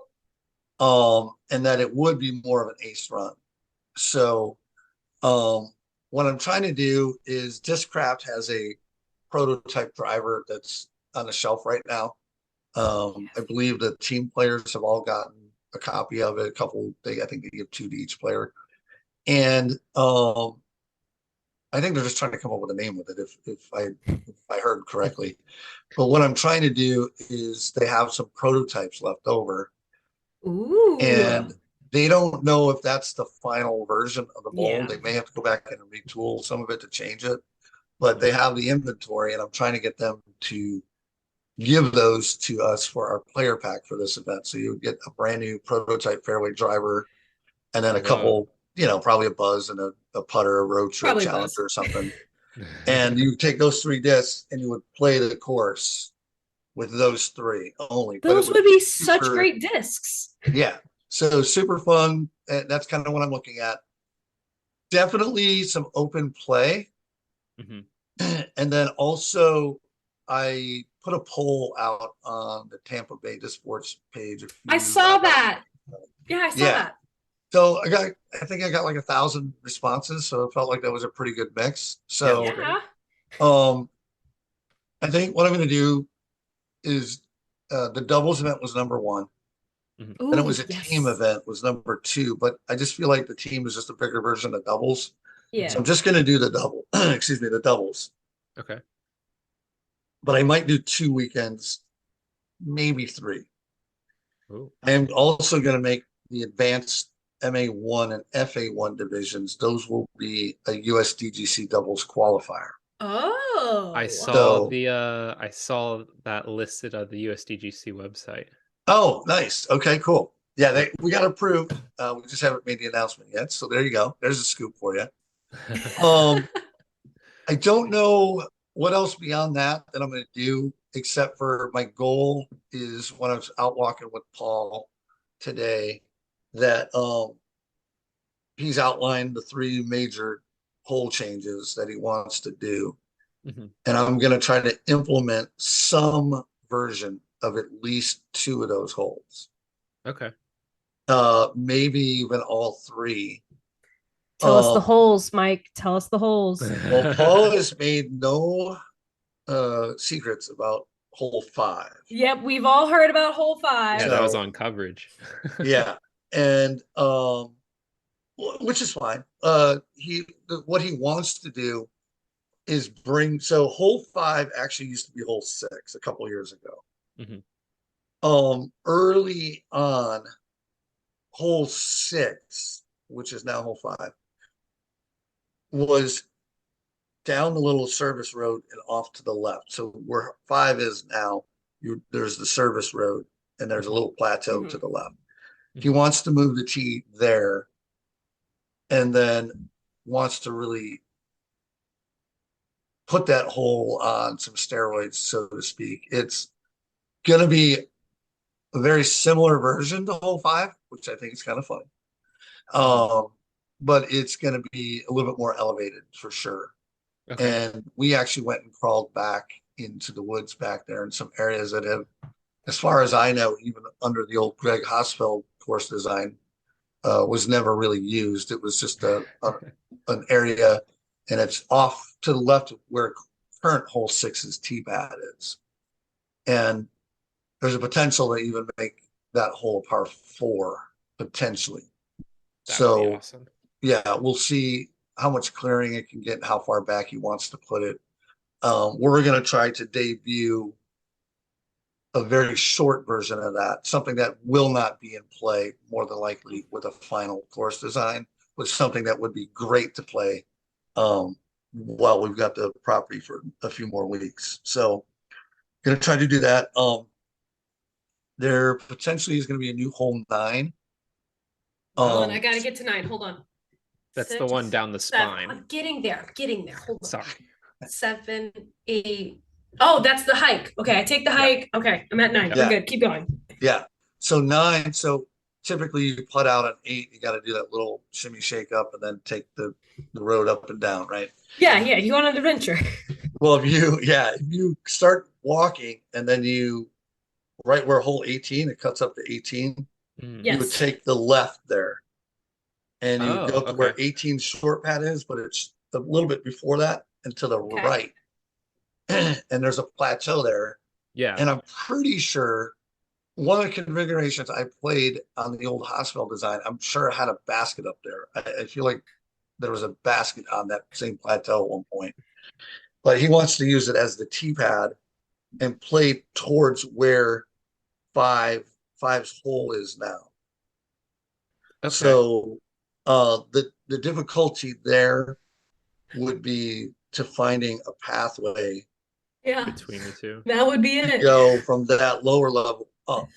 And that it would be more of an ace run. So what I'm trying to do is Discraft has a prototype driver that's on the shelf right now. I believe the team players have all gotten a copy of it. I think they give 2 to each player. And I think they're just trying to come up with a name with it, if I heard correctly. But what I'm trying to do is they have some prototypes left over. Ooh. And they don't know if that's the final version of the mold. Yeah. They may have to go back and retool some of it to change it, but they have the inventory, and I'm trying to get them to give those to us for our player pack for this event. So you would get a brand new prototype fairway driver, and then a couple, probably a Buzz and a putter, a roach, or a Challenger or something. And you take those 3 discs and you would play the course with those 3 only. Those would be such great discs. Yeah. So super fun. And that's kind of what I'm looking at. Definitely some open play. And then also I put a poll out on the Tampa Bay Sports page. I saw that. Yeah, I saw that. So I think I got like 1,000 responses. So it felt like that was a pretty good mix. So I think what I'm going to do is the doubles event was number 1. Ooh, and it was a team event was number 2, but I just feel like the team is just a bigger version of doubles. Yeah. So I'm just going to do the the doubles. Okay. But I might do 2 weekends, maybe 3. Ooh. I am also going to make the advanced MA1 and FA1 divisions, those will be a USDGC doubles qualifier. Oh. I saw So- I saw that listed on the USDGC website. Oh, nice. Okay, cool. Yeah, we got approved. We just haven't made the announcement yet. So there you go. There's a scoop for you. I don't know what else beyond that I'm going to do, except for my goal is when I was out walking with Paul today, that he's outlined the 3 major hole changes that he wants to do. Mhm. And I'm going to try to implement some version of at least 2 of those holes. Okay. Maybe even all 3. Tell us the holes, Mike. Tell us the holes. Well, Paul has made no secrets about hole 5. Yep, we've all heard about hole 5. Yeah, that was So- on coverage. Yeah. And which is fine. What he wants to do is so hole 5 actually used to be hole 6 a couple years ago. Mhm. Early on, hole 6, which is now hole 5, was down the little service road and off to the left. So where 5 is now, there's the service road and there's a little plateau to the left. He wants to move the tee there and then wants to really put that hole on some steroids, so to speak. It's going to be a very similar version to hole 5, which I think is kind of fun. But it's going to be a little bit more elevated for sure. Okay. And we actually went and crawled back into the woods back there in some areas that have, as far as I know, even under the old Greg Hosfeld course design, was never really used. It was just an area, and it's off to the left of where current hole 6's tee pad is. And there's a potential to even make that hole a par 4, potentially. That would be So awesome. yeah, we'll see how much clearing it can get and how far back he wants to put it. We're going to try to debut a very short version of that, something that will not be in play more than likely with a final course design, with something that would be great to play while we've got the property for a few more weeks. So going to try to do that. There potentially is going to be a new hole 9. Hold on, I gotta get to 9. Hold on. That's the 6, one down the 7. spine. I'm getting there. Hold on. Sorry. 7, 8. Oh, that's the hike. Okay, I take the hike. Okay, I'm at 9. Yeah. We're good. Keep going. Yeah. So 9. So typically you put out an 8, you got to do that little shimmy shake up and then take the road up and down, right? Yeah, you go on an adventure. Well, if you start walking and then right where hole 18, it cuts up to 18, Mm. Yeah. you would Yes. take the left there. And you would go Oh, up to okay. where 18 short pad is, but it's a little bit before that and to the Okay. right. And there's a plateau there. Yeah. And I'm pretty sure one of the configurations I played on the old hospital design, I'm sure it had a basket up there. I feel like there was a basket on that same plateau at one point. But he wants to use it as the tee pad and play towards where 5's hole is now. Okay. So the difficulty there would be to finding a pathway Yeah, Between the two. that would be to it. go from that lower level up.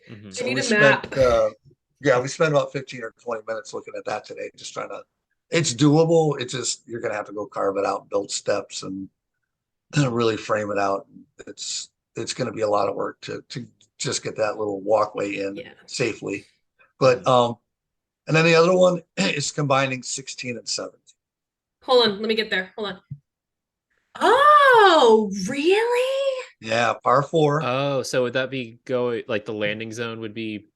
Mhm. So need we a spent map. we spent about 15 or 20 minutes looking at that today, just trying to, it's doable. It's just you're gonna have to go carve it out and build steps and really frame it out. It's gonna be a lot of work to just get that little walkway in Yeah. safely. But and then the other one is combining 16 and 17. Hold on, let me get there. Hold on. Oh, really? Yeah, par 4. Oh, so would that be going like the landing zone would be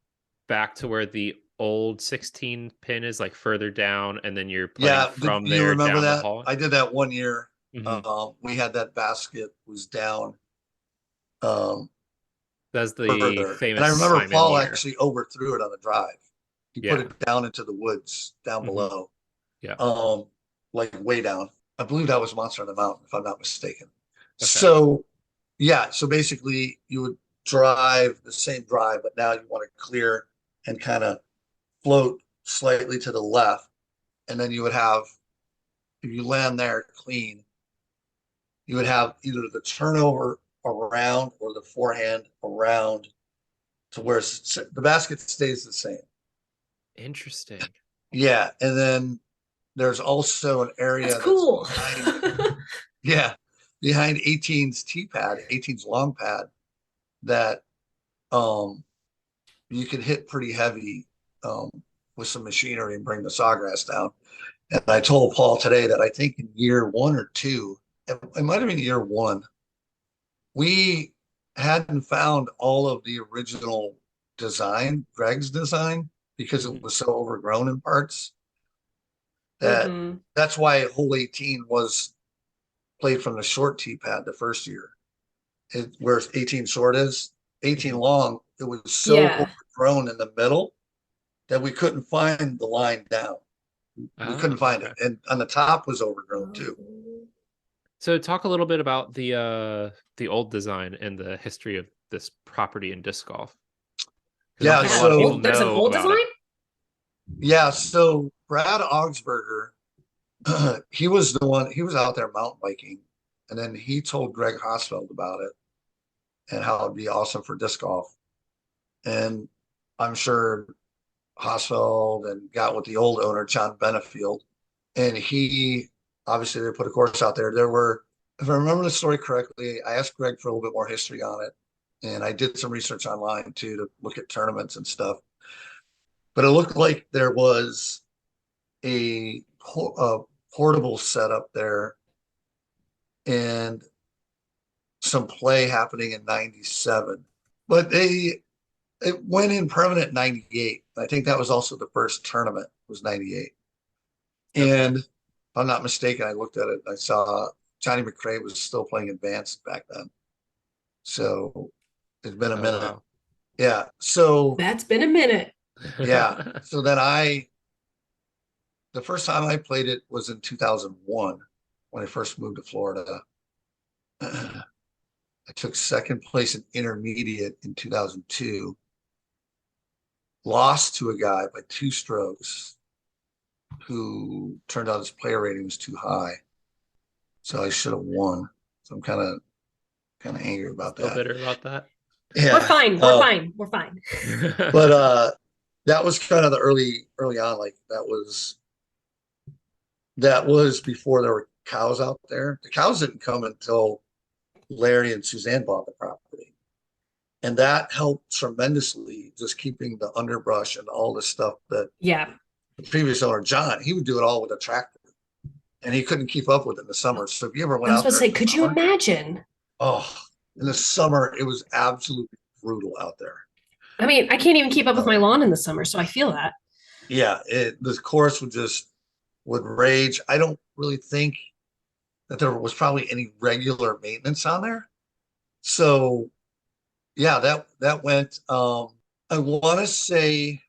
back to where the old 16 pin is, like further down, and then you're playing Yeah, from do you there remember down the that? hall? I did that one year. Mhm. We had that basket was down um That's the further. famous And I remember Simon Paul year. actually overthrew it on the drive. He put Yeah. it down into the woods down Mhm. below. Yeah. Like way down. I believe that was Monster on the Mountain, if I'm not mistaken. Okay. So yeah, so basically you would drive the same drive, but now you want to clear and kind of float slightly to the left, and then you would have, if you land there clean, you would have either the turnover around or the forehand around to where the basket stays the same. Interesting. Yeah, and then there's also an area That's cool. behind, yeah, behind 18's tee pad, 18's long pad, that you can hit pretty heavy with some machinery and bring the sawgrass down. And I told Paul today that I think in year 1 or 2, it might have been year 1, we hadn't found all of the original design, Greg's design, because it was so overgrown in parts. That's why hole 18 was played from the short tee pad the first year. Where 18 short is, 18 long, it was so overgrown in the middle that we couldn't find the line down. We couldn't find it. And on the top was overgrown too. So talk a little bit about the old design and the history of this property in disc golf. Yeah, so there's an old design? Yeah, so Brad Augsburger, he was out there mountain biking, and then he told Greg Hosfeld about it and how it'd be awesome for disc golf. And I'm sure Hosfeld and got with the old owner, John Benefield, and obviously they put a course out there. There were, if I remember the story correctly, I asked Greg for a little bit more history on it, and I did some research online too to look at tournaments and stuff. But it looked like there was a portable setup there and some play happening in 97. But it went in permanent 98. I think that was also the first tournament, was 98. And if I'm not mistaken, I looked at it, I saw Johnny McRae was still playing advanced back then. So it's been a minute. Wow. Yeah. So that's been a minute. Yeah. So then the first time I played it was in 2001 when I first moved to Florida. I took second place in intermediate in 2002. Lost to a guy by 2 strokes who turned out his player rating was too high. So I should have won. So I'm kind of angry about that. Bitter about that. Yeah. We're fine. We're fine. But that was kind of the early on, like that was before there were cows out there. The cows didn't come until Larry and Suzanne bought the property. And that helped tremendously, just keeping the underbrush and all the stuff that the previous owner, John, he would do it all with a tractor. And he couldn't keep up with it in the summer. So if you ever went out there. I was supposed to say, could you imagine? Oh, in the summer, it was absolutely brutal out there. I mean, I can't even keep up with my lawn in the summer, so I feel that. Yeah, the course would rage. I don't really think that there was probably any regular maintenance on there. So yeah, that went, I want to say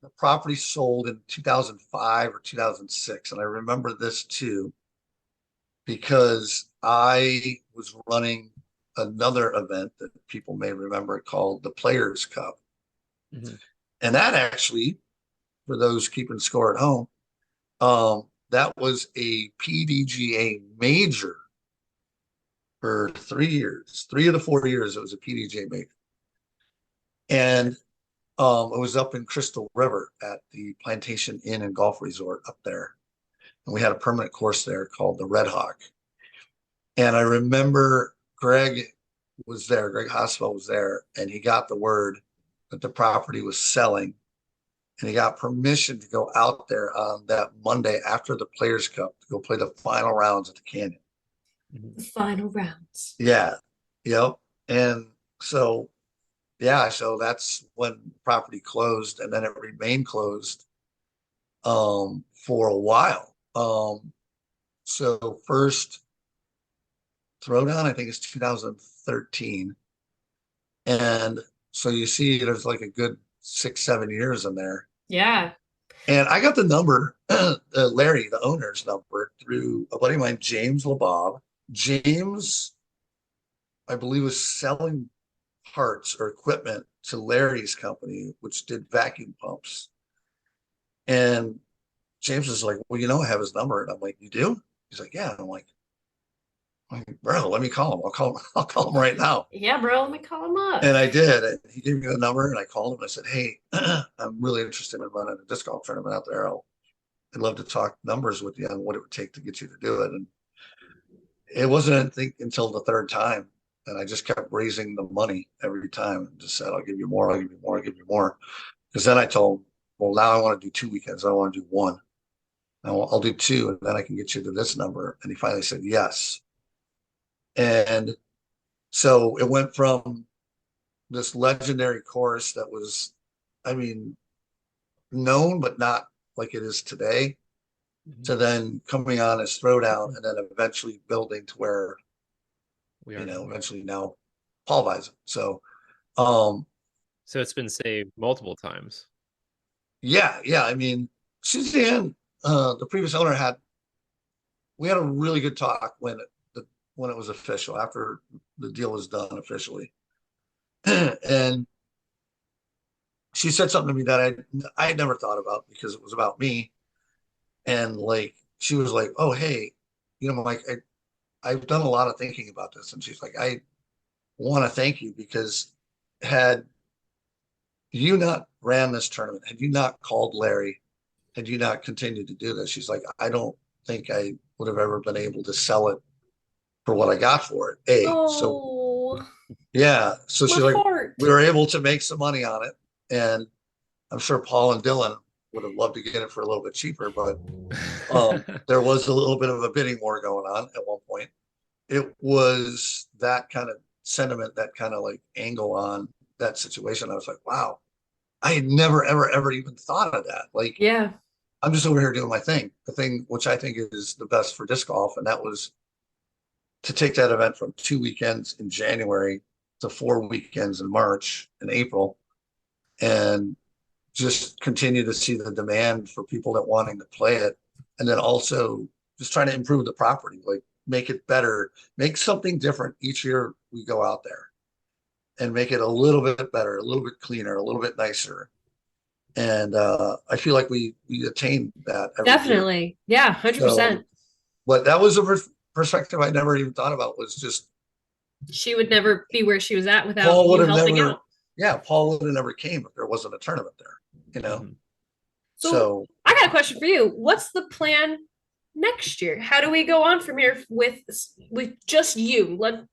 the property sold in 2005 or 2006. And I remember this too, because I was running another event that people may remember called the Players Cup. Mm-hmm. And that actually, for those keeping score at home, that was a PDGA major for 3 years. 3 of the 4 years, it was a PDGA major. And it was up in Crystal River at the Plantation Inn and Golf Resort up there. And we had a permanent course there called the Red Hawk. And I remember Greg was there, Greg Hosfeld was there, and he got the word that the property was selling. And he got permission to go out there on that Monday after the Players Cup to go play the final rounds at the Canyon. The final rounds. Yeah. Yep. And so, yeah, so that's when the property closed, and then it remained closed for a while. So first throwdown, I think it's 2013. And so you see there's like a good 6-7 years in there. Yeah. And I got the number, Larry, the owner's number, through a buddy of mine, James LeBob. James, I believe, was selling parts or equipment to Larry's company, which did vacuum pumps. And James is like, well, I have his number. And I'm like, you do? He's like, yeah. And I'm like, bro, let me call him. I'll call him right now. Yeah, bro, let me call him up. And I did. And he gave me the number and I called him. I said, hey, I'm really interested in running a disc golf tournament out there. I'd love to talk numbers with you on what it would take to get you to do it. And it wasn't, I think, until the third time. And I just kept raising the money every time and just said, I'll give you more, I'll give you more, I'll give you more. Because then I told him, well, now I want to do 2 weekends. I don't want to do one. I'll do two, and then I can get you to this number. And he finally said yes. And so it went from this legendary course that was, I mean, known, but not like it is today, to then coming on as Throwdown and then eventually building to where, eventually now Paul buys it. So, so it's been saved multiple times. yeah. I mean, Suzanne, the previous owner we had a really good talk when it was official, after the deal was done officially. And she said something to me that I had never thought about because it was about me. And like, she was like, oh, hey, Mike, I've done a lot of thinking about this. And she's like, I want to thank you because had you not ran this tournament, had you not called Larry, had you not continued to do this, she's like, I don't think I would have ever been able to sell it for what I got for it. So yeah. So she's like, we were able to make some money on it. And I'm sure Paul and Dylan would have loved to get it for a little bit cheaper, but there was a little bit of a bidding war going on at one point. It was that kind of sentiment, that kind of like angle on that situation. I was like, wow, I had never, ever, ever even thought of that. Like, yeah, I'm just over here doing my thing, the thing which I think is the best for disc golf. And that was to take that event from 2 weekends in January to 4 weekends in March and April, and just continue to see the demand for people that wanting to play it. And then also just trying to improve the property, like make it better, make something different each year we go out there and make it a little bit better, a little bit cleaner, a little bit nicer. And I feel like we attained that. Definitely. Year. Yeah, 100%. But that was a perspective I never even thought about, was just, she would never be where she was at without you helping out. Yeah, Paul would have never came if there wasn't a tournament there, Mm-hmm. So I got a question for you. What's the plan next year? How do we go on from here with just you? Let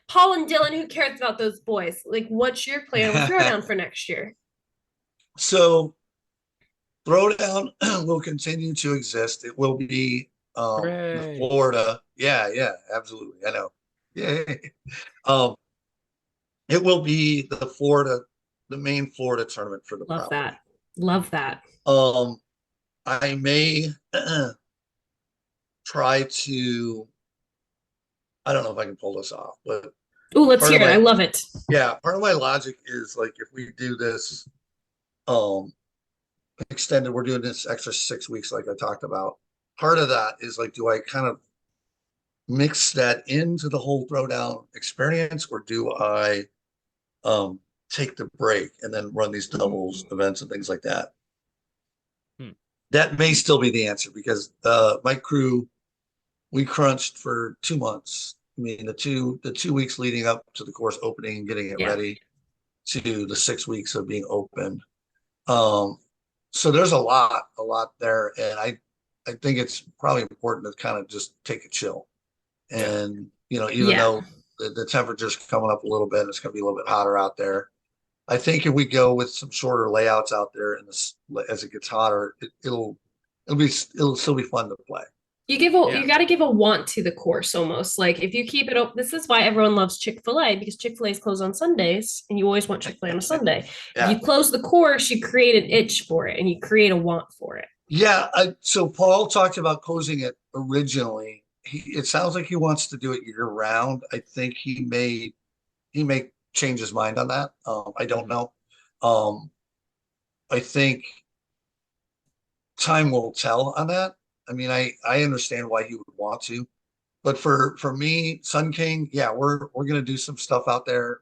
Paul and Dylan, who cares about those boys? Like, what's your plan with Throwdown for next year? So Throwdown will continue to exist. It will be the Florida. Yeah, absolutely. I know. Yeah. It will be the main Florida tournament for the property. Love that. I may try to, I don't know if I can pull this off, but let's hear it. I love it. Yeah, part of my logic is like, if we do this extended, we're doing this extra 6 weeks like I talked about. Part of that is like, do I kind of mix that into the whole Throwdown experience, or do I take the break and then run these doubles events and things like that? That may still be the answer, because my crew, we crunched for 2 months. I mean, the two weeks leading up to the course opening and getting it ready, to the 6 weeks of being open. So there's a lot there, and I think it's probably important to kind of just take a chill. And even though the temperature's coming up a little bit, it's going to be a little bit hotter out there. I think if we go with some shorter layouts out there, and as it gets hotter, it'll still be fun to play. You got to give a want to the course, almost like if you keep it open. This is why everyone loves Chick-fil-A, because Chick-fil-A is closed on Sundays, and you always want Chick-fil-A on a Sunday. If you close the course, you create an itch for it, and you create a want for it. Yeah. So Paul talked about closing it originally. It sounds like he wants to do it year round. I think he may change his mind on that. I don't know. I think time will tell on that. I mean, I understand why he would want to, but for me, Sun King, we're gonna do some stuff out there.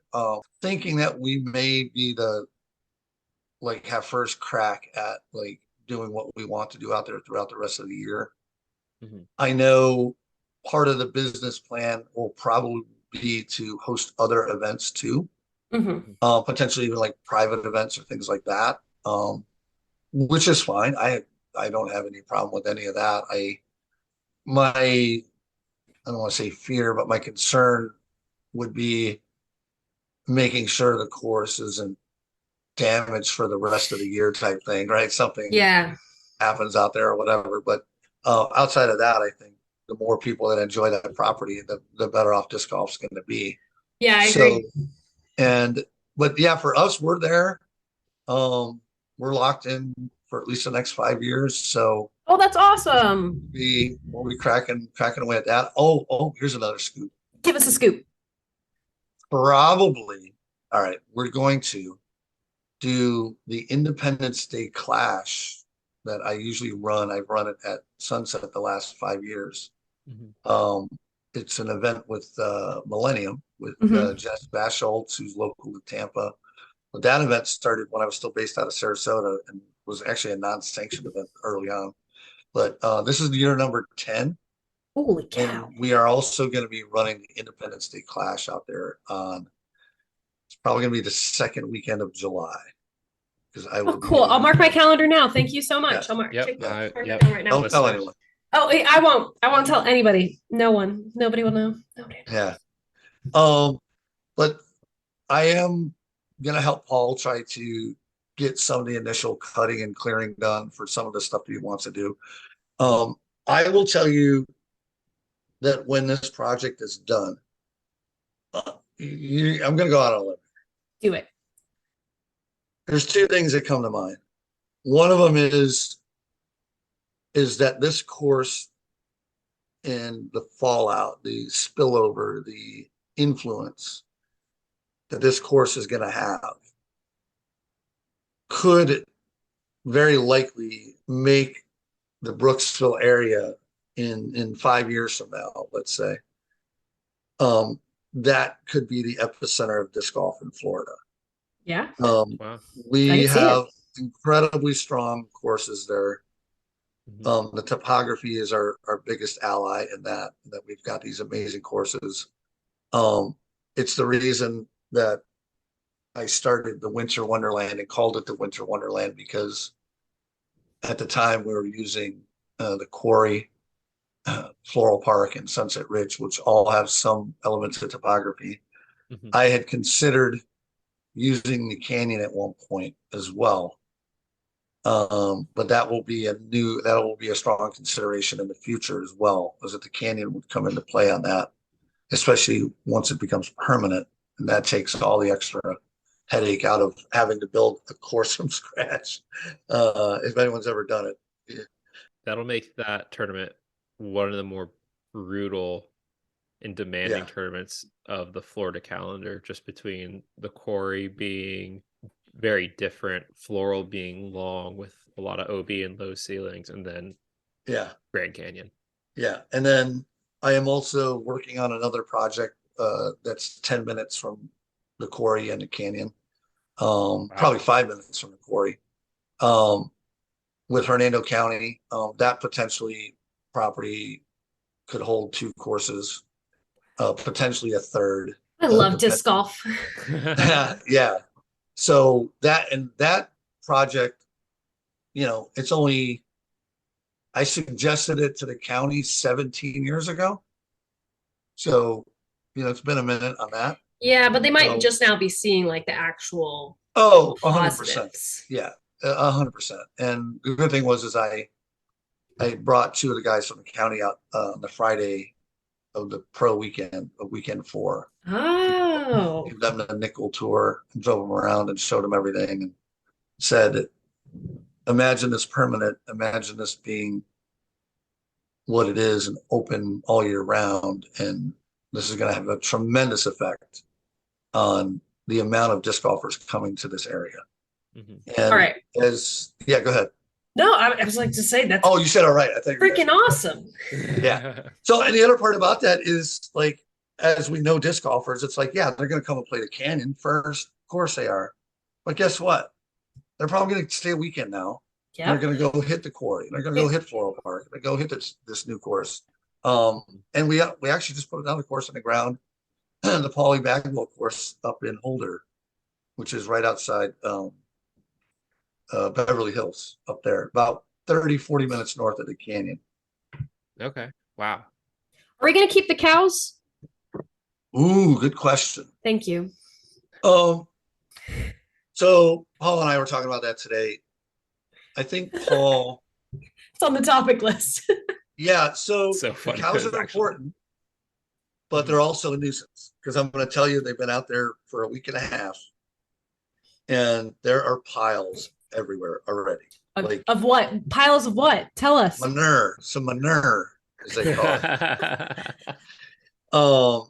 Thinking that we may be have first crack at like doing what we want to do out there throughout the rest of the year. Mhm. I know part of the business plan will probably be to host other events too, Mhm. potentially even like private events or things like that, which is fine. I don't have any problem with any of that. I don't want to say fear, but my concern would be making sure the course isn't damaged for the rest of the year type thing, right? Something Yeah. happens out there or whatever. But outside of that, I think the more people that enjoy that property, the better off disc golf's going to be. Yeah, I So, agree. but yeah, for us, we're there. We're locked in for at least the next 5 years. So Oh, that's awesome. we'll be cracking away at that. Oh, here's another scoop. Give us a scoop. Probably. All right, we're going to do the Independence Day Clash that I usually run. I've run it at Sunset the last 5 years. Mhm. It's an event with Millennium with Mhm. Jess Bascholtz, who's local to Tampa. But that event started when I was still based out of Sarasota and was actually a non-sanctioned event early on. But this is the year number 10. Holy And cow. we are also going to be running the Independence Day Clash out there on, it's probably going to be the second weekend of July because I Oh, will be cool. I'll mark my doing, calendar now. Thank you so yeah, much. I'll mark, Yep. yeah. mark it Yep. down right now. Don't tell Listeners. anyone. Oh, I won't. I won't tell anybody. No one. Nobody will know. Nobody. Yeah. But I am gonna help Paul try to get some of the initial cutting and clearing done for some of the stuff that he wants to do. Um, I will tell you that when this project is done, I'm gonna go out on a limb. Do it. There's two things that come to mind. One of them is that this course and the fallout, the spillover, the influence that this course is going to have could very likely make the Brooksville area in 5 years from now, let's say, that could be the epicenter of disc golf in Florida. Yeah. Wow. We I can see have it. incredibly strong courses there. Mhm. The topography is our biggest ally in that we've got these amazing courses. It's the reason that I started the Winter Wonderland and called it the Winter Wonderland because at the time we were using the Quarry, Floral Park, and Sunset Ridge, which all have some elements of topography. Mhm. I had considered using the canyon at one point as well. But that will be a strong consideration in the future as well, as that the canyon would come into play on that, especially once it becomes permanent. And that takes all the extra headache out of having to build a course from scratch. If anyone's ever done it. That'll make that tournament one of the more brutal and demanding Yeah. tournaments of the Florida calendar, just between the Quarry being very different, Floral being long with a lot of OB and low ceilings, and then Yeah. Grand Canyon. Yeah. And then I am also working on another project that's 10 minutes from the Quarry and the canyon. Probably 5 minutes from the Quarry. With Hernando County, that potentially property could hold two courses, potentially a third. I love disc golf. Yeah. So that project, it's only, I suggested it to the county 17 years ago. So, it's been a minute on that. Yeah, but they might So, just now be seeing like the actual 100%. positives. Yeah, 100%. And the good thing is I brought two of the guys from the county out on the Friday of the pro weekend of weekend 4. Oh. Gave them the nickel tour and drove them around and showed them everything and said, imagine this permanent, imagine this being what it is and open all year round. And this is going to have a tremendous effect on the amount of disc golfers coming to this area. Mhm. And All right. go ahead. No, I was like to say that's Oh, you said all right. I think freaking awesome. Yeah. So, and the other part about that is like, as we know, disc golfers, it's like, yeah, they're going to come and play the canyon first. Of course they are. But guess what? They're probably going to stay a weekend now. They're Yep. going to go hit the quarry. They're going to go hit Floral Park. They're going to go hit this new course. And we actually just put another course on the ground, the Paulie Bagwell course up in Holder, which is right outside Beverly Hills up there, about 30, 40 minutes north of the canyon. Okay. Wow. Are we gonna keep the cows? Ooh, good question. Thank you. So Paul and I were talking about that today. I think Paul, It's on the topic list. yeah, so So the funny, cows are actually. important, but they're also a nuisance because I'm going to tell you they've been out there for a week and a half and there are piles everywhere already. Like Of what? Piles of what? Tell us. some manure, as they call it.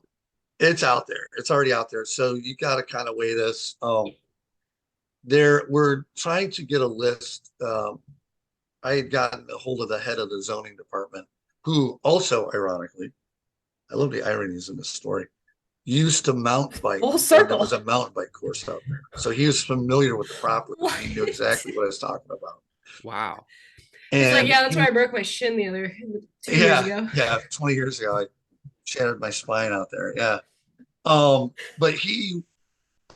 It's out there. It's already out there. So you got to kind of weigh this. We're trying to get a list. I had gotten a hold of the head of the zoning department, who also, ironically, I love the ironies in this story, used to mountain bike. Full when circle. There was a mountain bike course out there. So he was familiar with the property. He knew exactly what I was talking about. Wow. It's like, And yeah, that's where I broke my shin the other 2 years ago. Yeah, 20 years ago, I shattered my spine out there. Yeah. But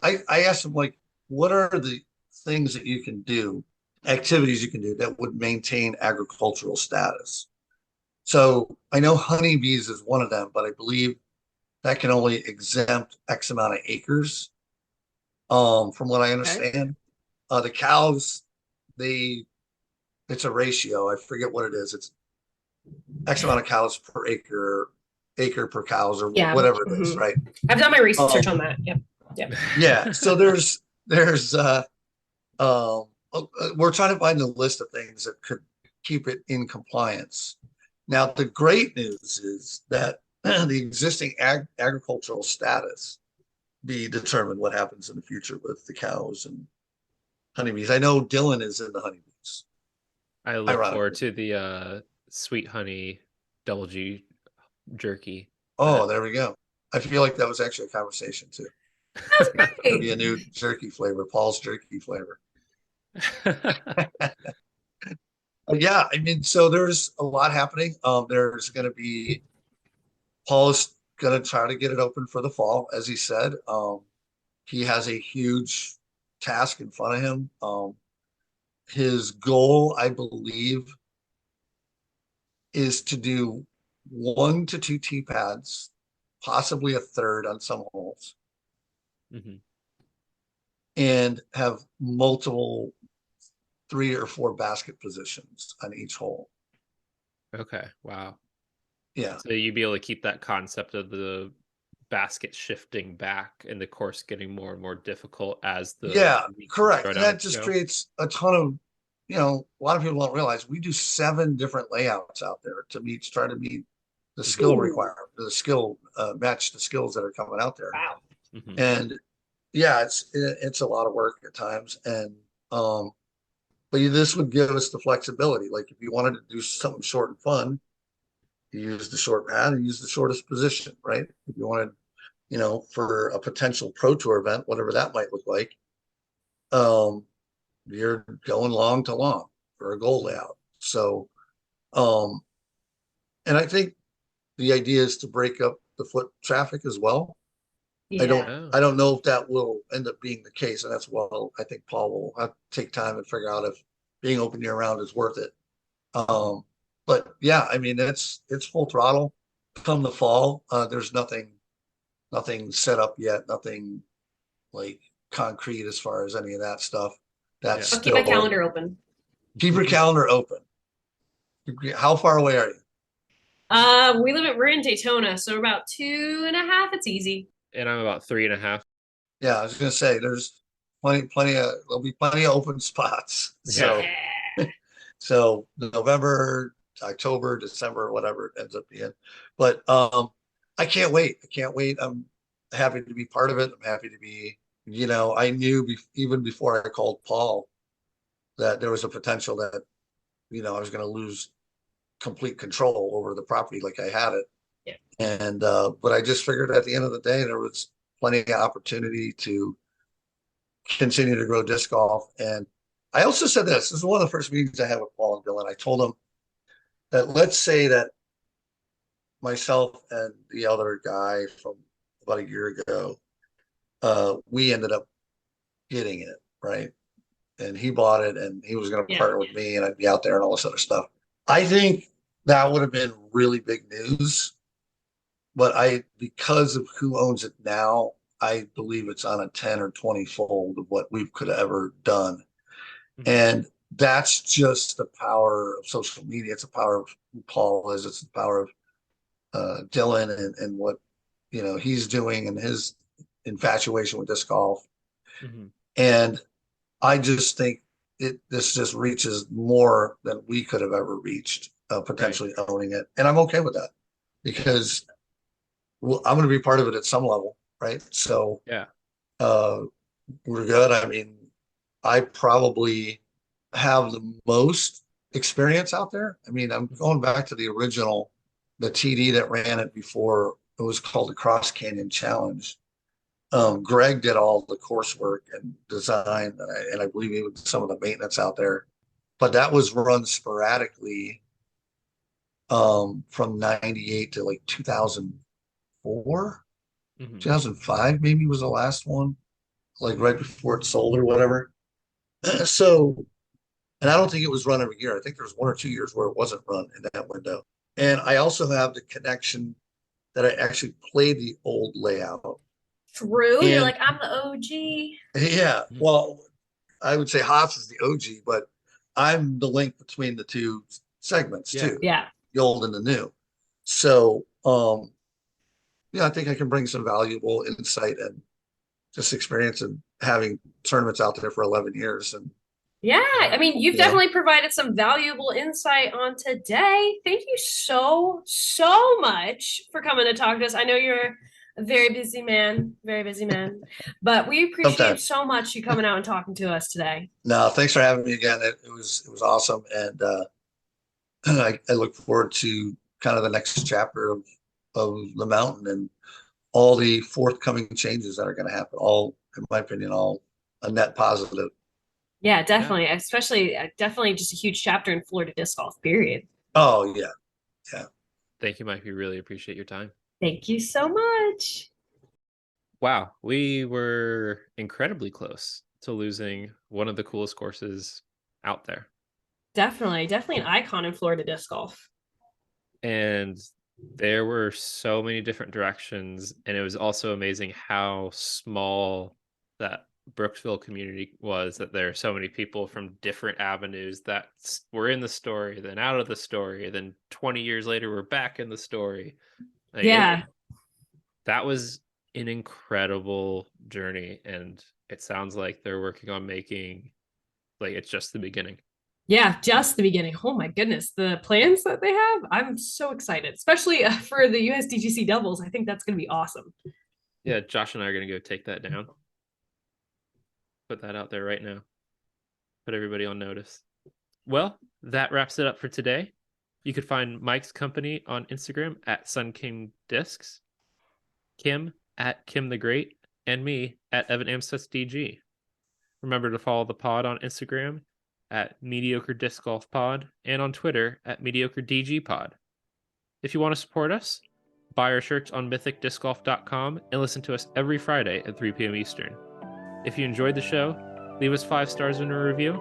I asked him, like, what are the things that you can do, activities you can do that would maintain agricultural status? So I know honeybees is one of them, but I believe that can only exempt X amount of acres. From what I understand, the cows, it's a ratio. I forget what it is. It's X amount of cows per acre per cows, or whatever it is, right? I've done my research on that. Yep. Yeah. So there's we're trying to find a list of things that could keep it in compliance. Now, the great news is that the existing agricultural status be determined what happens in the future with the cows and honeybees. I know Dylan is in the honeybees. I look forward to the sweet honey double G jerky. Oh, there we go. I feel like that was actually a conversation too. That's great. It'll be a new jerky flavor, Paul's jerky flavor. Yeah, I mean, so there's a lot happening. There's going to be Paul's going to try to get it open for the fall, as he said. He has a huge task in front of him. His goal, I believe, is to do 1 to 2 tee pads, possibly a third on some holes, and have multiple 3 or 4 basket positions on each hole. Okay. Wow. Yeah. So you'd be able to keep that concept of the basket shifting back and the course getting more and more difficult as the correct. And that just creates a ton of, a lot of people don't realize we do 7 different layouts out there to try to meet the skill requirement, the skill match the skills that are coming out there. Wow. And yeah, it's a lot of work at times. And but this would give us the flexibility. Like if you wanted to do something short and fun, you use the short pad and use the shortest position, right? If you wanted, for a potential pro tour event, whatever that might look like, you're going long to long for a goal layout. So, and I think the idea is to break up the foot traffic as well. Yeah. I don't know if that will end up being the case, and that's I think Paul will have to take time and figure out if being open year round is worth it. But yeah, I mean it's full throttle. Come the fall, there's nothing set up yet, nothing like concrete as far as any of that stuff. That's I'll keep my calendar open. Keep your calendar open. How far away are you? We're in Daytona, so about 2.5. It's easy. And I'm about 3.5. Yeah, I was gonna say there's there'll be plenty of open spots. So so November, October, December, whatever it ends up being. But I can't wait. I'm happy to be part of it. I'm happy to be, I knew even before I called Paul that there was a potential that, I was going to lose complete control over the property like I had it. Yeah. And but I just figured at the end of the day there was plenty of opportunity to continue to grow disc golf, and I also said this. This is one of the first meetings I had with Paul and Dylan. I told them that let's say that myself and the other guy from about a year ago, we ended up getting it, right? And he bought it and he was going to Yeah. partner with me and I'd be out there and all this other stuff. I think that would have been really big news. But because of who owns it now, I believe it's on a 10 or 20 fold of what we could have ever done. Mhm. And that's just the power of social media. It's the power of who Paul is. It's the power of Dylan and what he's doing and his infatuation with disc golf. Mhm. And I just think this just reaches more than we could have ever reached, potentially owning it. And I'm okay with that because I'm going to be part of it at some level, right? So Yeah. we're good. I mean, I probably have the most experience out there. I mean, I'm going back to the original, the TD that ran it before it was called the Cross Canyon Challenge. Greg did all the coursework and design, and I believe even some of the maintenance out there. But that was run sporadically from 98 to like 2004, Mhm. 2005 maybe was the last one, like right before it sold or whatever. So, and I don't think it was run every year. I think there was 1 or 2 years where it wasn't run in that window. And I also have the connection that I actually played the old layout. True. You're And like, I'm the OG. yeah, well, I would say Haas is the OG, but I'm the link between the two segments too, Yeah. the old and the new. So, yeah, I think I can bring some valuable insight and just experience and having tournaments out there for 11 years. And Yeah, I mean, you've Yeah. definitely provided some valuable insight on today. Thank you so much for coming to talk to us. I know you're a very busy man, but we appreciate Sometimes. so much you coming out and talking to us today. No, thanks for having me again. It was awesome, and I look forward to kind of the next chapter of the mountain and all the forthcoming changes that are going to happen. All, in my opinion, all a net positive. Yeah, definitely, especially definitely just a huge chapter in Florida disc golf, period. Oh yeah, yeah. Thank you, Mike. We really appreciate your time. Thank you so much. Wow, we were incredibly close to losing one of the coolest courses out there. Definitely an icon in Florida disc golf. And there were so many different directions, and it was also amazing how small that Brooksville community was, that there are so many people from different avenues that were in the story, then out of the story, then 20 years later we're back in the story. Like, Yeah. that was an incredible journey, and it sounds like they're working on making, like, it's just the beginning. Yeah, just the beginning. Oh my goodness, the plans that they have. I'm so excited, especially for the USDGC doubles. I think that's going to be awesome. Yeah, Josh and I are going to go take that down. Put that out there right now. Put everybody on notice. Well, that wraps it up for today. You could find Mike's company on Instagram at Sun King Discs, Kim at Kim the Great, and me at Evan Amstutz DG. Remember to follow the pod on Instagram at Mediocre Disc Golf Pod and on Twitter at Mediocre DG Pod. If you want to support us, buy our shirts on mythicdiscgolf.com and listen to us every Friday at 3 p.m. Eastern. If you enjoyed the show, leave us 5 stars in a review.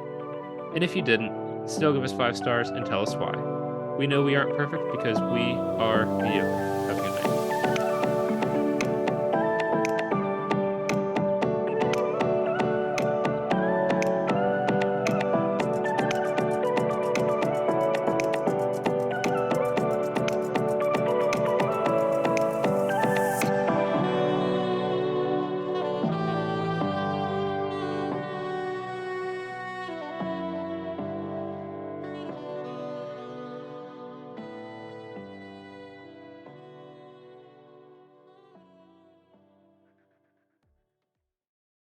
And if you didn't, still give us 5 stars and tell us why. We know we aren't perfect because we are mediocre.